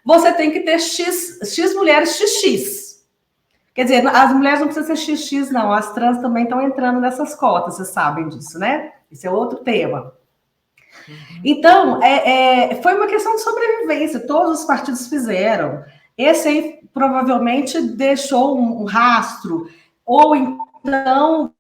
você tem que ter X mulheres XX. Quer dizer, as mulheres não precisam ser XX, não. As trans também estão entrando nessas cotas, vocês sabem disso, né? Esse é outro tema. Então, foi uma questão de sobrevivência. Todos os partidos fizeram. Esse aí provavelmente deixou um rastro. Ou então,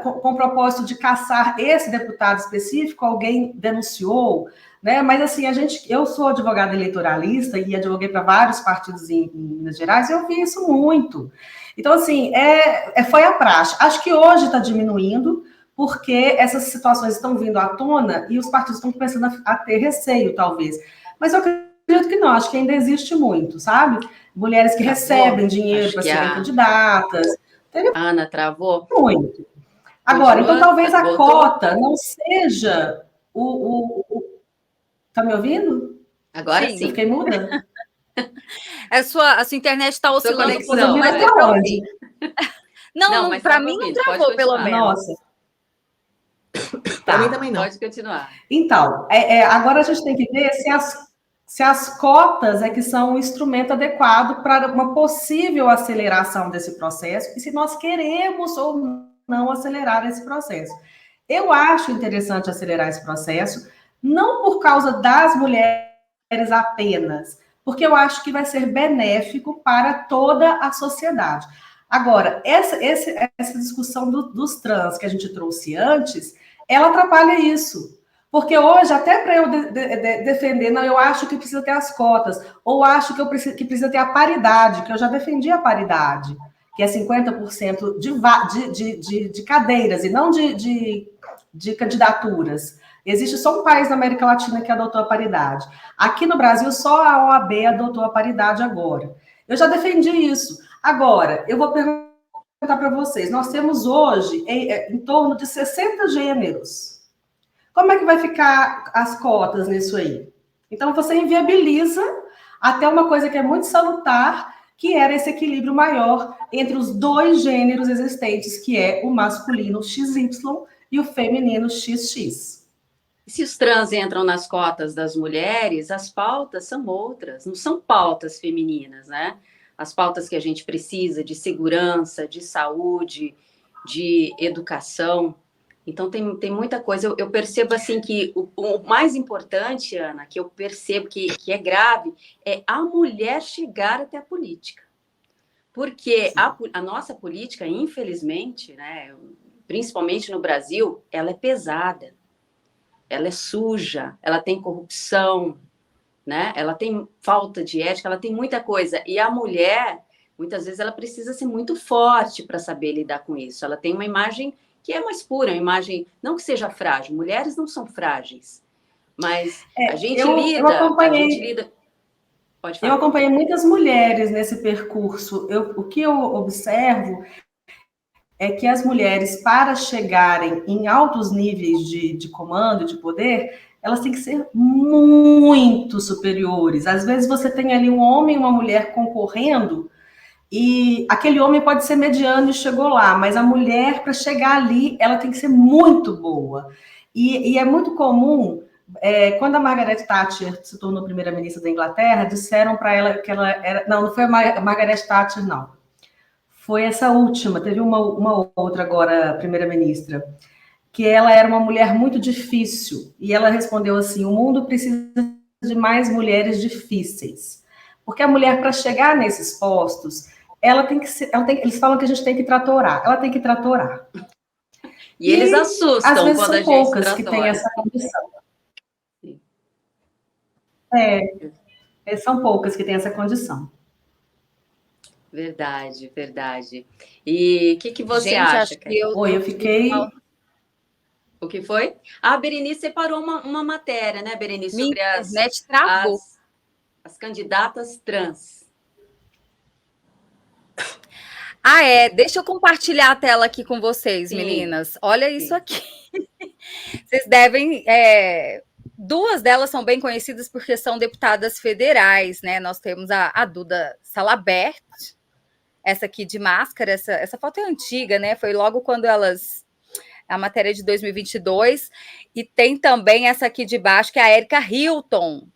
com o propósito de caçar esse deputado específico, alguém denunciou, né? Mas assim, eu sou advogada eleitoralista e advoguei para vários partidos em Minas Gerais, e eu vi isso muito. Então, assim, foi a praxe. Acho que hoje está diminuindo, porque essas situações estão vindo à tona e os partidos estão começando a ter receio, talvez. Mas eu acredito que não, acho que ainda existe muito, sabe? Mulheres que recebem dinheiro para serem candidatas. A Ana travou? Muito. Agora, então talvez a cota não seja Tá me ouvindo? Agora sim. Eu fiquei muda? A sua internet está oscilando um pouco, mas deu para ouvir. Não, para mim não travou, pelo menos. Nossa. Para mim também não. Pode continuar. Então, agora a gente tem que ver se as cotas é que são um instrumento adequado para uma possível aceleração desse processo e se nós queremos ou não acelerar esse processo. Eu acho interessante acelerar esse processo, não por causa das mulheres apenas, porque eu acho que vai ser benéfico para toda a sociedade. Agora, essa discussão dos trans que a gente trouxe antes, ela atrapalha isso. Porque hoje, até para eu defender, não, eu acho que precisa ter as cotas, ou acho que precisa ter a paridade, que eu já defendi a paridade, que é 50% de cadeiras e não de candidaturas. Existe só um país na América Latina que adotou a paridade. Aqui no Brasil, só a OAB adotou a paridade agora. Eu já defendi isso. Agora, eu vou perguntar para vocês, nós temos hoje em torno de 60 gêneros. Como é que vai ficar as cotas nisso aí? Então, você inviabiliza até uma coisa que é muito salutar, que era esse equilíbrio maior entre os dois gêneros existentes, que é o masculino XY e o feminino XX. Se os trans entram nas cotas das mulheres, as pautas são outras, não são pautas femininas, né? As pautas que a gente precisa de segurança, de saúde, de educação. Então, tem muita coisa. Eu percebo, assim, que o mais importante, Ana, que eu percebo que é grave, é a mulher chegar até a política. Porque a nossa política, infelizmente, né, principalmente no Brasil, ela é pesada, ela é suja, ela tem corrupção, né? Ela tem falta de ética, ela tem muita coisa. E a mulher, muitas vezes, ela precisa ser muito forte para saber lidar com isso. Ela tem uma imagem que é mais pura, uma imagem, não que seja frágil, mulheres não são frágeis, mas a gente lida... Pode falar. Eu acompanhei muitas mulheres nesse percurso. O que eu observo é que as mulheres, para chegarem em altos níveis de comando, de poder, elas têm que ser muito superiores. Às vezes você tem ali um homem e uma mulher concorrendo, e aquele homem pode ser mediano e chegou lá, mas a mulher, para chegar ali, ela tem que ser muito boa. E é muito comum, quando a Margaret Thatcher se tornou primeira-ministra da Inglaterra, disseram para ela que ela era... Não foi a Margaret Thatcher, não. Foi essa última, teve uma outra agora, primeira-ministra, que ela era uma mulher muito difícil. E ela respondeu assim, o mundo precisa de mais mulheres difíceis. Porque a mulher, para chegar nesses postos, ela tem que ser... eles falam que a gente tem que tratorar. Ela tem que tratorar. E eles assustam às vezes quando são a gente poucas tratora. que têm essa condição. São poucas que têm essa condição. Verdade, verdade. E o que você Gente, acha? Acho que eu fiquei... O que foi? A Berenice separou uma matéria, né, Berenice? Minha sobre internet travou. as candidatas trans. Deixa eu compartilhar a tela aqui com vocês, meninas. Olha isso aqui. Vocês devem... Duas delas são bem conhecidas porque são deputadas federais, né? Nós temos a Duda Salabert, essa aqui de máscara, essa foto é antiga, né? Foi logo quando elas... A matéria de 2022. E tem também essa aqui de baixo, que é a Erika Hilton.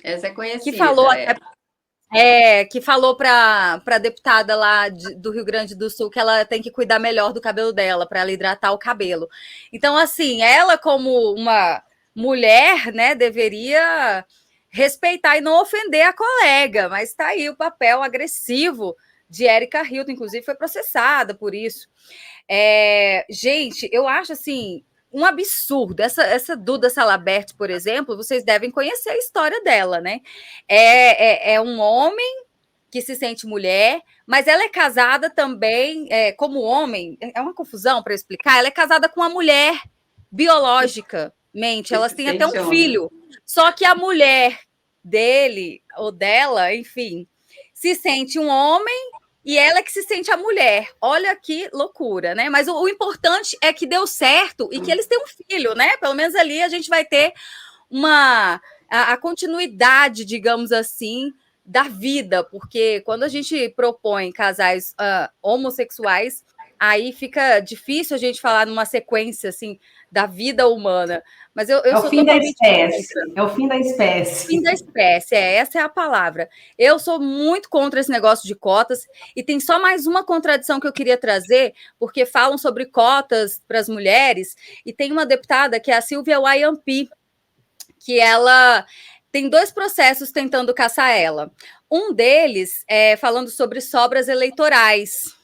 Essa é conhecida. Que falou até... Que falou para a deputada lá do Rio Grande do Sul que ela tem que cuidar melhor do cabelo dela, para ela hidratar o cabelo. Então, assim, ela, como uma mulher, né, deveria respeitar e não ofender a colega, mas está aí o papel agressivo de Érica Hilton, inclusive foi processada por isso. Gente, eu acho assim um absurdo. Essa Duda Salabert, por exemplo, vocês devem conhecer a história dela, né? É um homem que se sente mulher, mas ela é casada também, como homem, é uma confusão para explicar, ela é casada com uma mulher biologicamente, elas têm até um filho, só que a mulher dele, ou dela, enfim, se sente um homem e ela é que se sente a mulher. Olha que loucura, né? Mas o importante é que deu certo e que eles têm um filho, né? Pelo menos ali a gente vai ter a continuidade, digamos assim, da vida, porque quando a gente propõe casais homossexuais, aí fica difícil a gente falar numa sequência assim da vida humana. Mas eu sou o fim da espécie. É o fim da espécie. Fim da espécie, essa é a palavra. Eu sou muito contra esse negócio de cotas, e tem só mais uma contradição que eu queria trazer, porque falam sobre cotas para as mulheres, e tem uma deputada que é a Silvia Wayampi, que ela tem 2 processos tentando caçar ela. Um deles é falando sobre sobras eleitorais.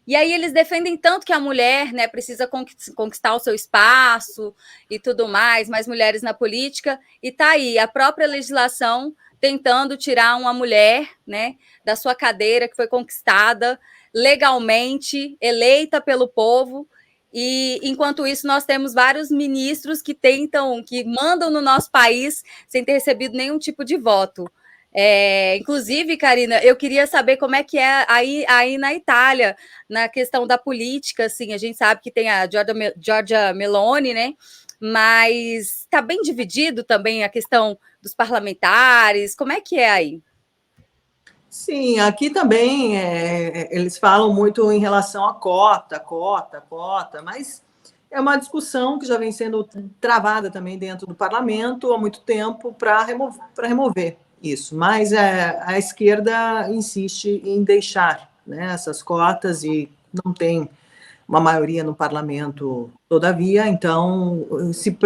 E aí eles defendem tanto que a mulher, né, precisa conquistar o seu espaço e tudo mais mulheres na política, e tá aí a própria legislação tentando tirar uma mulher, né, da sua cadeira que foi conquistada legalmente, eleita pelo povo. E enquanto isso nós temos vários ministros que mandam no nosso país sem ter recebido nenhum tipo de voto. Inclusive, Karina, eu queria saber como é que é aí na Itália, na questão da política, assim, a gente sabe que tem a Giorgia Meloni, né? Mas está bem dividido também a questão dos parlamentares, como é que é aí? Sim, aqui também eles falam muito em relação a cota, mas é uma discussão que já vem sendo travada também dentro do parlamento há muito tempo para remover isso, mas a esquerda insiste em deixar, né, essas cotas e não tem uma maioria no parlamento todavia, então se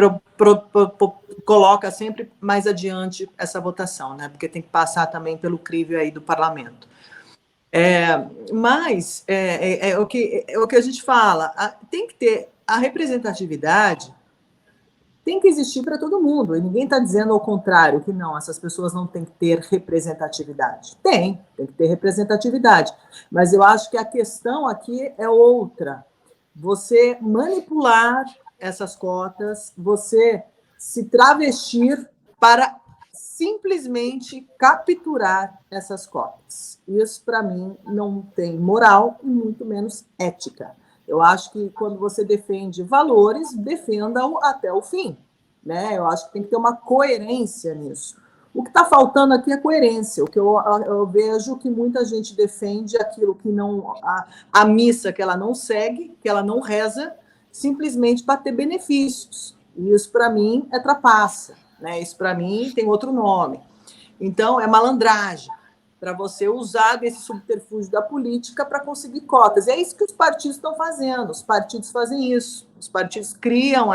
coloca sempre mais adiante essa votação, né, porque tem que passar também pelo crivo aí do parlamento. Mas é o que a gente fala, tem que ter a representatividade, tem que existir para todo mundo, e ninguém está dizendo ao contrário, que não, essas pessoas não têm que ter representatividade. Tem que ter representatividade, mas eu acho que a questão aqui é outra. Você manipular essas cotas, você se travestir para simplesmente capturar essas cotas. Isso, para mim, não tem moral e muito menos ética. Eu acho que quando você defende valores, defenda-o até o fim, né? Eu acho que tem que ter uma coerência nisso. O que está faltando aqui é coerência. O que eu vejo que muita gente defende aquilo que não... A missa que ela não segue, que ela não reza, simplesmente para ter benefícios. E isso, para mim, é trapaça, né? Isso, para mim, tem outro nome. Então, é malandragem, para você usar desse subterfúgio da política para conseguir cotas. E é isso que os partidos estão fazendo. Os partidos fazem isso. Os partidos criam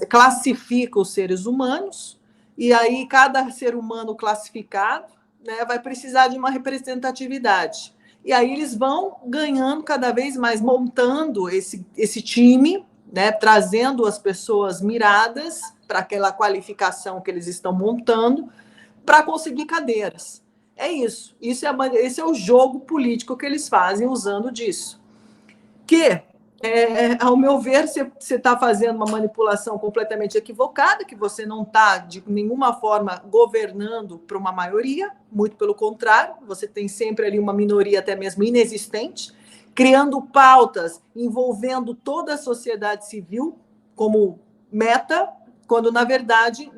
classificam os seres humanos, e aí cada ser humano classificado, né, vai precisar de uma representatividade. E aí eles vão ganhando cada vez mais, montando esse time, né, trazendo as pessoas miradas para aquela qualificação que eles estão montando, para conseguir cadeiras. É isso. Esse é o jogo político que eles fazem usando disso. Que, ao meu ver, você está fazendo uma manipulação completamente equivocada, que você não está, de nenhuma forma, governando para uma maioria, muito pelo contrário, você tem sempre ali uma minoria até mesmo inexistente, criando pautas envolvendo toda a sociedade civil como meta, quando, na verdade,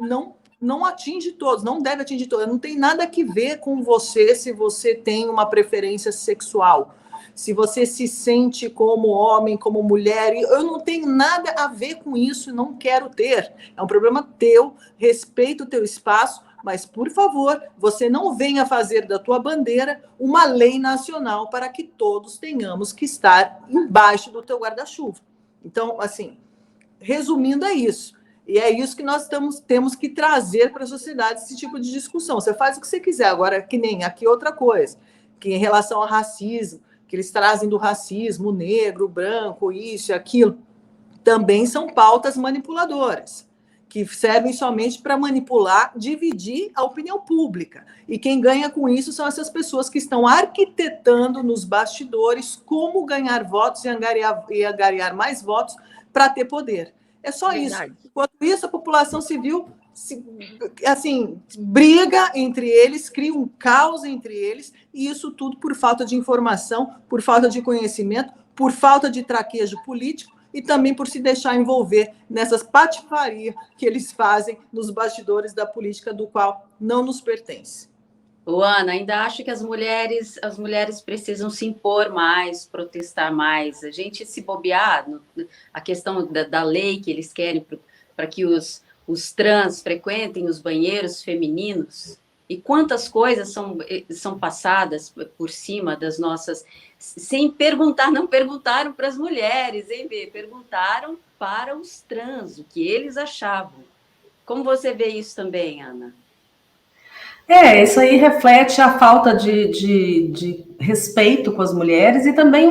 não atinge todos, não deve atingir todos. Não tem nada que ver com você se você tem uma preferência sexual, se você se sente como homem, como mulher. Eu não tenho nada a ver com isso, não quero ter. É um problema teu, respeita o teu espaço. mas, por favor, você não venha fazer da tua bandeira uma lei nacional para que todos tenhamos que estar embaixo do teu guarda-chuva. Então, assim, resumindo, é isso. E é isso que nós temos que trazer para a sociedade, esse tipo de discussão. Você faz o que você quiser. Agora, que nem aqui outra coisa, que em relação ao racismo, que eles trazem do racismo, negro, branco, isso e aquilo, também são pautas manipuladoras, que servem somente para manipular, dividir a opinião pública. E quem ganha com isso são essas pessoas que estão arquitetando nos bastidores como ganhar votos e angariar mais votos para ter poder. É só Verdade. isso. Enquanto isso, a população civil assim, briga entre eles, cria um caos entre eles, e isso tudo por falta de informação, por falta de conhecimento, por falta de traquejo político e também por se deixar envolver nessas patifarias que eles fazem nos bastidores da política, do qual não nos pertence. Ana, ainda acho que as mulheres precisam se impor mais, protestar mais. A gente se bobear, a questão da lei que eles querem para que os trans frequentem os banheiros femininos, e quantas coisas são passadas por cima das nossas, sem perguntar, não perguntaram para as mulheres, hein, Bê? Perguntaram para os trans, o que eles achavam. Como você vê isso também, Ana? Isso aí reflete a falta de respeito com as mulheres e também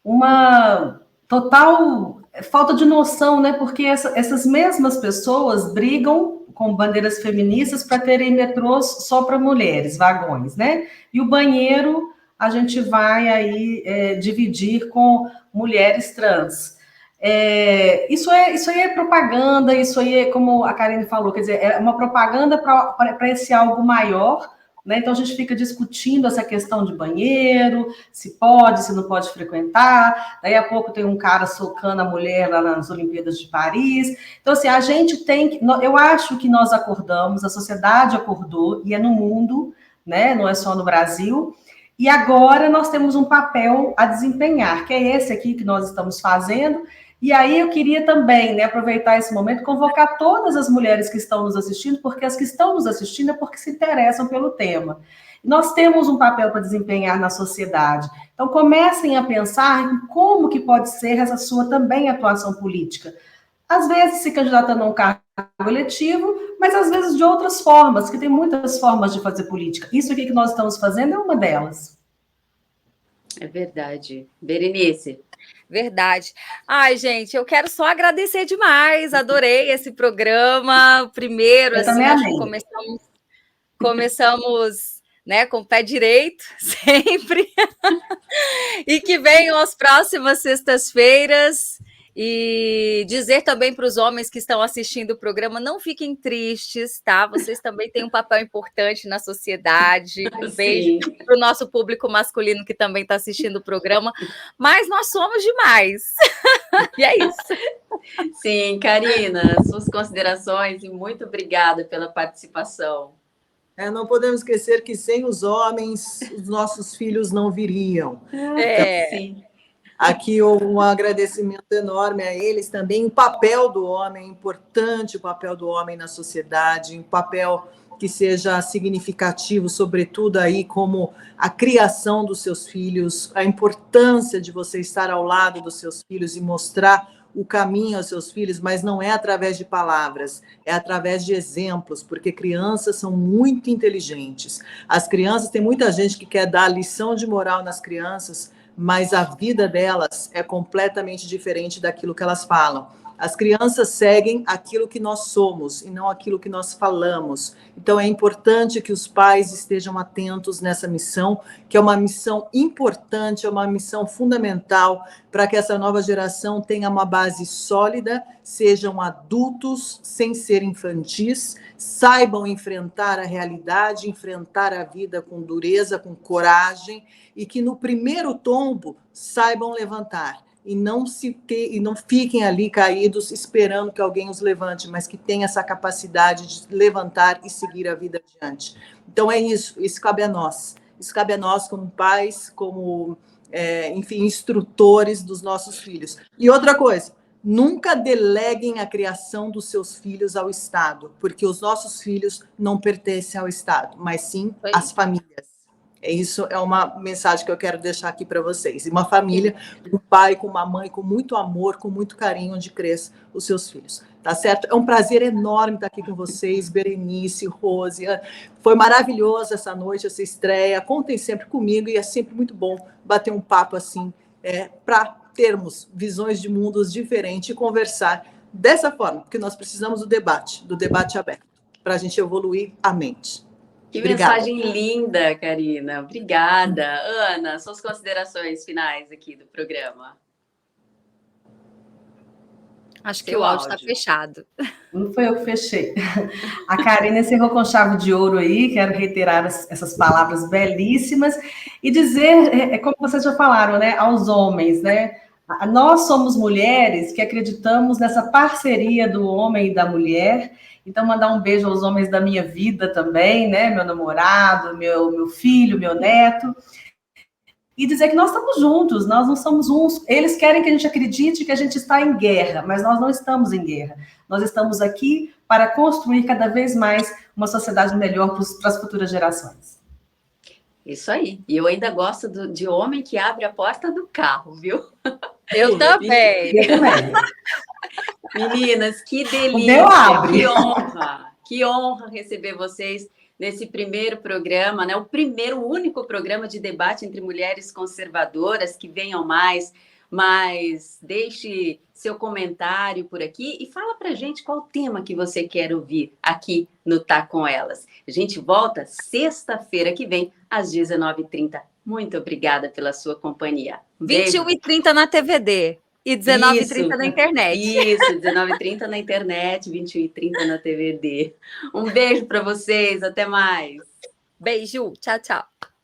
uma total falta de noção, né? Porque essas mesmas pessoas brigam com bandeiras feministas para terem metrôs só para mulheres, vagões, né? E o banheiro a gente vai aí dividir com mulheres trans. Isso aí é propaganda, isso aí é, como a Karine falou, quer dizer, é uma propaganda para esse algo maior, né? Então a gente fica discutindo essa questão de banheiro, se pode, se não pode frequentar, daí a pouco tem um cara socando a mulher lá nas Olimpíadas de Paris. Então, assim, a gente tem que. Eu acho que nós acordamos, a sociedade acordou, e é no mundo, né? Não é só no Brasil. E agora nós temos um papel a desempenhar, que é esse aqui que nós estamos fazendo. E aí eu queria também, né, aproveitar esse momento, convocar todas as mulheres que estão nos assistindo, porque as que estão nos assistindo é porque se interessam pelo tema. Nós temos um papel para desempenhar na sociedade. Então comecem a pensar em como que pode ser essa sua também atuação política. Às vezes se candidatando a um cargo eletivo, mas às vezes de outras formas, que tem muitas formas de fazer política. Isso aqui que nós estamos fazendo é uma delas. É verdade. Berenice. Verdade. Ai, gente, eu quero só agradecer demais. Adorei esse programa. O primeiro, Eu assim, acho que começamos, né, com o pé direito, sempre. E que venham as próximas sextas-feiras. E dizer também para os homens que estão assistindo o programa, não fiquem tristes, tá? Vocês também têm um papel importante na sociedade. Um beijo para o nosso público masculino que também está assistindo o programa. Mas nós somos demais. E é isso. Sim, Karina, suas considerações e muito obrigada pela participação. Não podemos esquecer que sem os homens, os nossos filhos não viriam. Sim. Aqui um agradecimento enorme a eles também. O papel do homem é importante, o papel do homem na sociedade, um papel que seja significativo, sobretudo aí como a criação dos seus filhos, a importância de você estar ao lado dos seus filhos e mostrar o caminho aos seus filhos, mas não é através de palavras, é através de exemplos, porque crianças são muito inteligentes. As crianças, tem muita gente que quer dar lição de moral nas crianças, mas a vida delas é completamente diferente daquilo que elas falam. As crianças seguem aquilo que nós somos e não aquilo que nós falamos. Então, é importante que os pais estejam atentos nessa missão, que é uma missão importante, é uma missão fundamental para que essa nova geração tenha uma base sólida, sejam adultos sem ser infantis, saibam enfrentar a realidade, enfrentar a vida com dureza, com coragem, e que no primeiro tombo saibam levantar. E não fiquem ali caídos esperando que alguém os levante, mas que tenham essa capacidade de levantar e seguir a vida adiante. Então é isso cabe a nós. Isso cabe a nós como pais, como, enfim, instrutores dos nossos filhos. E outra coisa, Nunca deleguem a criação dos seus filhos ao Estado, porque os nossos filhos não pertencem ao Estado, mas sim às famílias. Isso é uma mensagem que eu quero deixar aqui para vocês. E uma família, um pai, com uma mãe, com muito amor, com muito carinho, onde cresçam os seus filhos. Tá certo? É um prazer enorme estar aqui com vocês, Berenice, Rose. Foi maravilhoso essa noite, essa estreia. Contem sempre comigo e é sempre muito bom bater um papo assim, para termos visões de mundos diferentes e conversar dessa forma, porque nós precisamos do debate aberto, para a gente evoluir a mente. Que Obrigada. mensagem linda, Karina. Obrigada. Ana, suas considerações finais aqui do programa. Acho que o áudio está fechado. Não foi eu que fechei. A Karina encerrou com chave de ouro aí. Quero reiterar essas palavras belíssimas e dizer, como vocês já falaram, né, aos homens, né? Nós somos mulheres que acreditamos nessa parceria do homem e da mulher. Então, mandar um beijo aos homens da minha vida também, né? Meu namorado, meu filho, meu neto. E dizer que nós estamos juntos, nós não somos uns. Eles querem que a gente acredite que a gente está em guerra, mas nós não estamos em guerra. Nós estamos aqui para construir cada vez mais uma sociedade melhor para as futuras gerações. Isso aí. E eu ainda gosto de homem que abre a porta do carro, viu? Eu também. Meninas, que delícia, que honra receber vocês nesse primeiro programa, né? O único programa de debate entre mulheres conservadoras. Que venham mais, mas deixe seu comentário por aqui e fala pra gente qual tema que você quer ouvir aqui no Tá Com Elas. A gente volta sexta-feira que vem, às 19h30. Muito obrigada pela sua companhia. 21h30 na TVD e 19h30 na internet. Isso, 19h30 na internet, 21h30 na TVD. Um beijo para vocês, até mais. Beijo, tchau, tchau.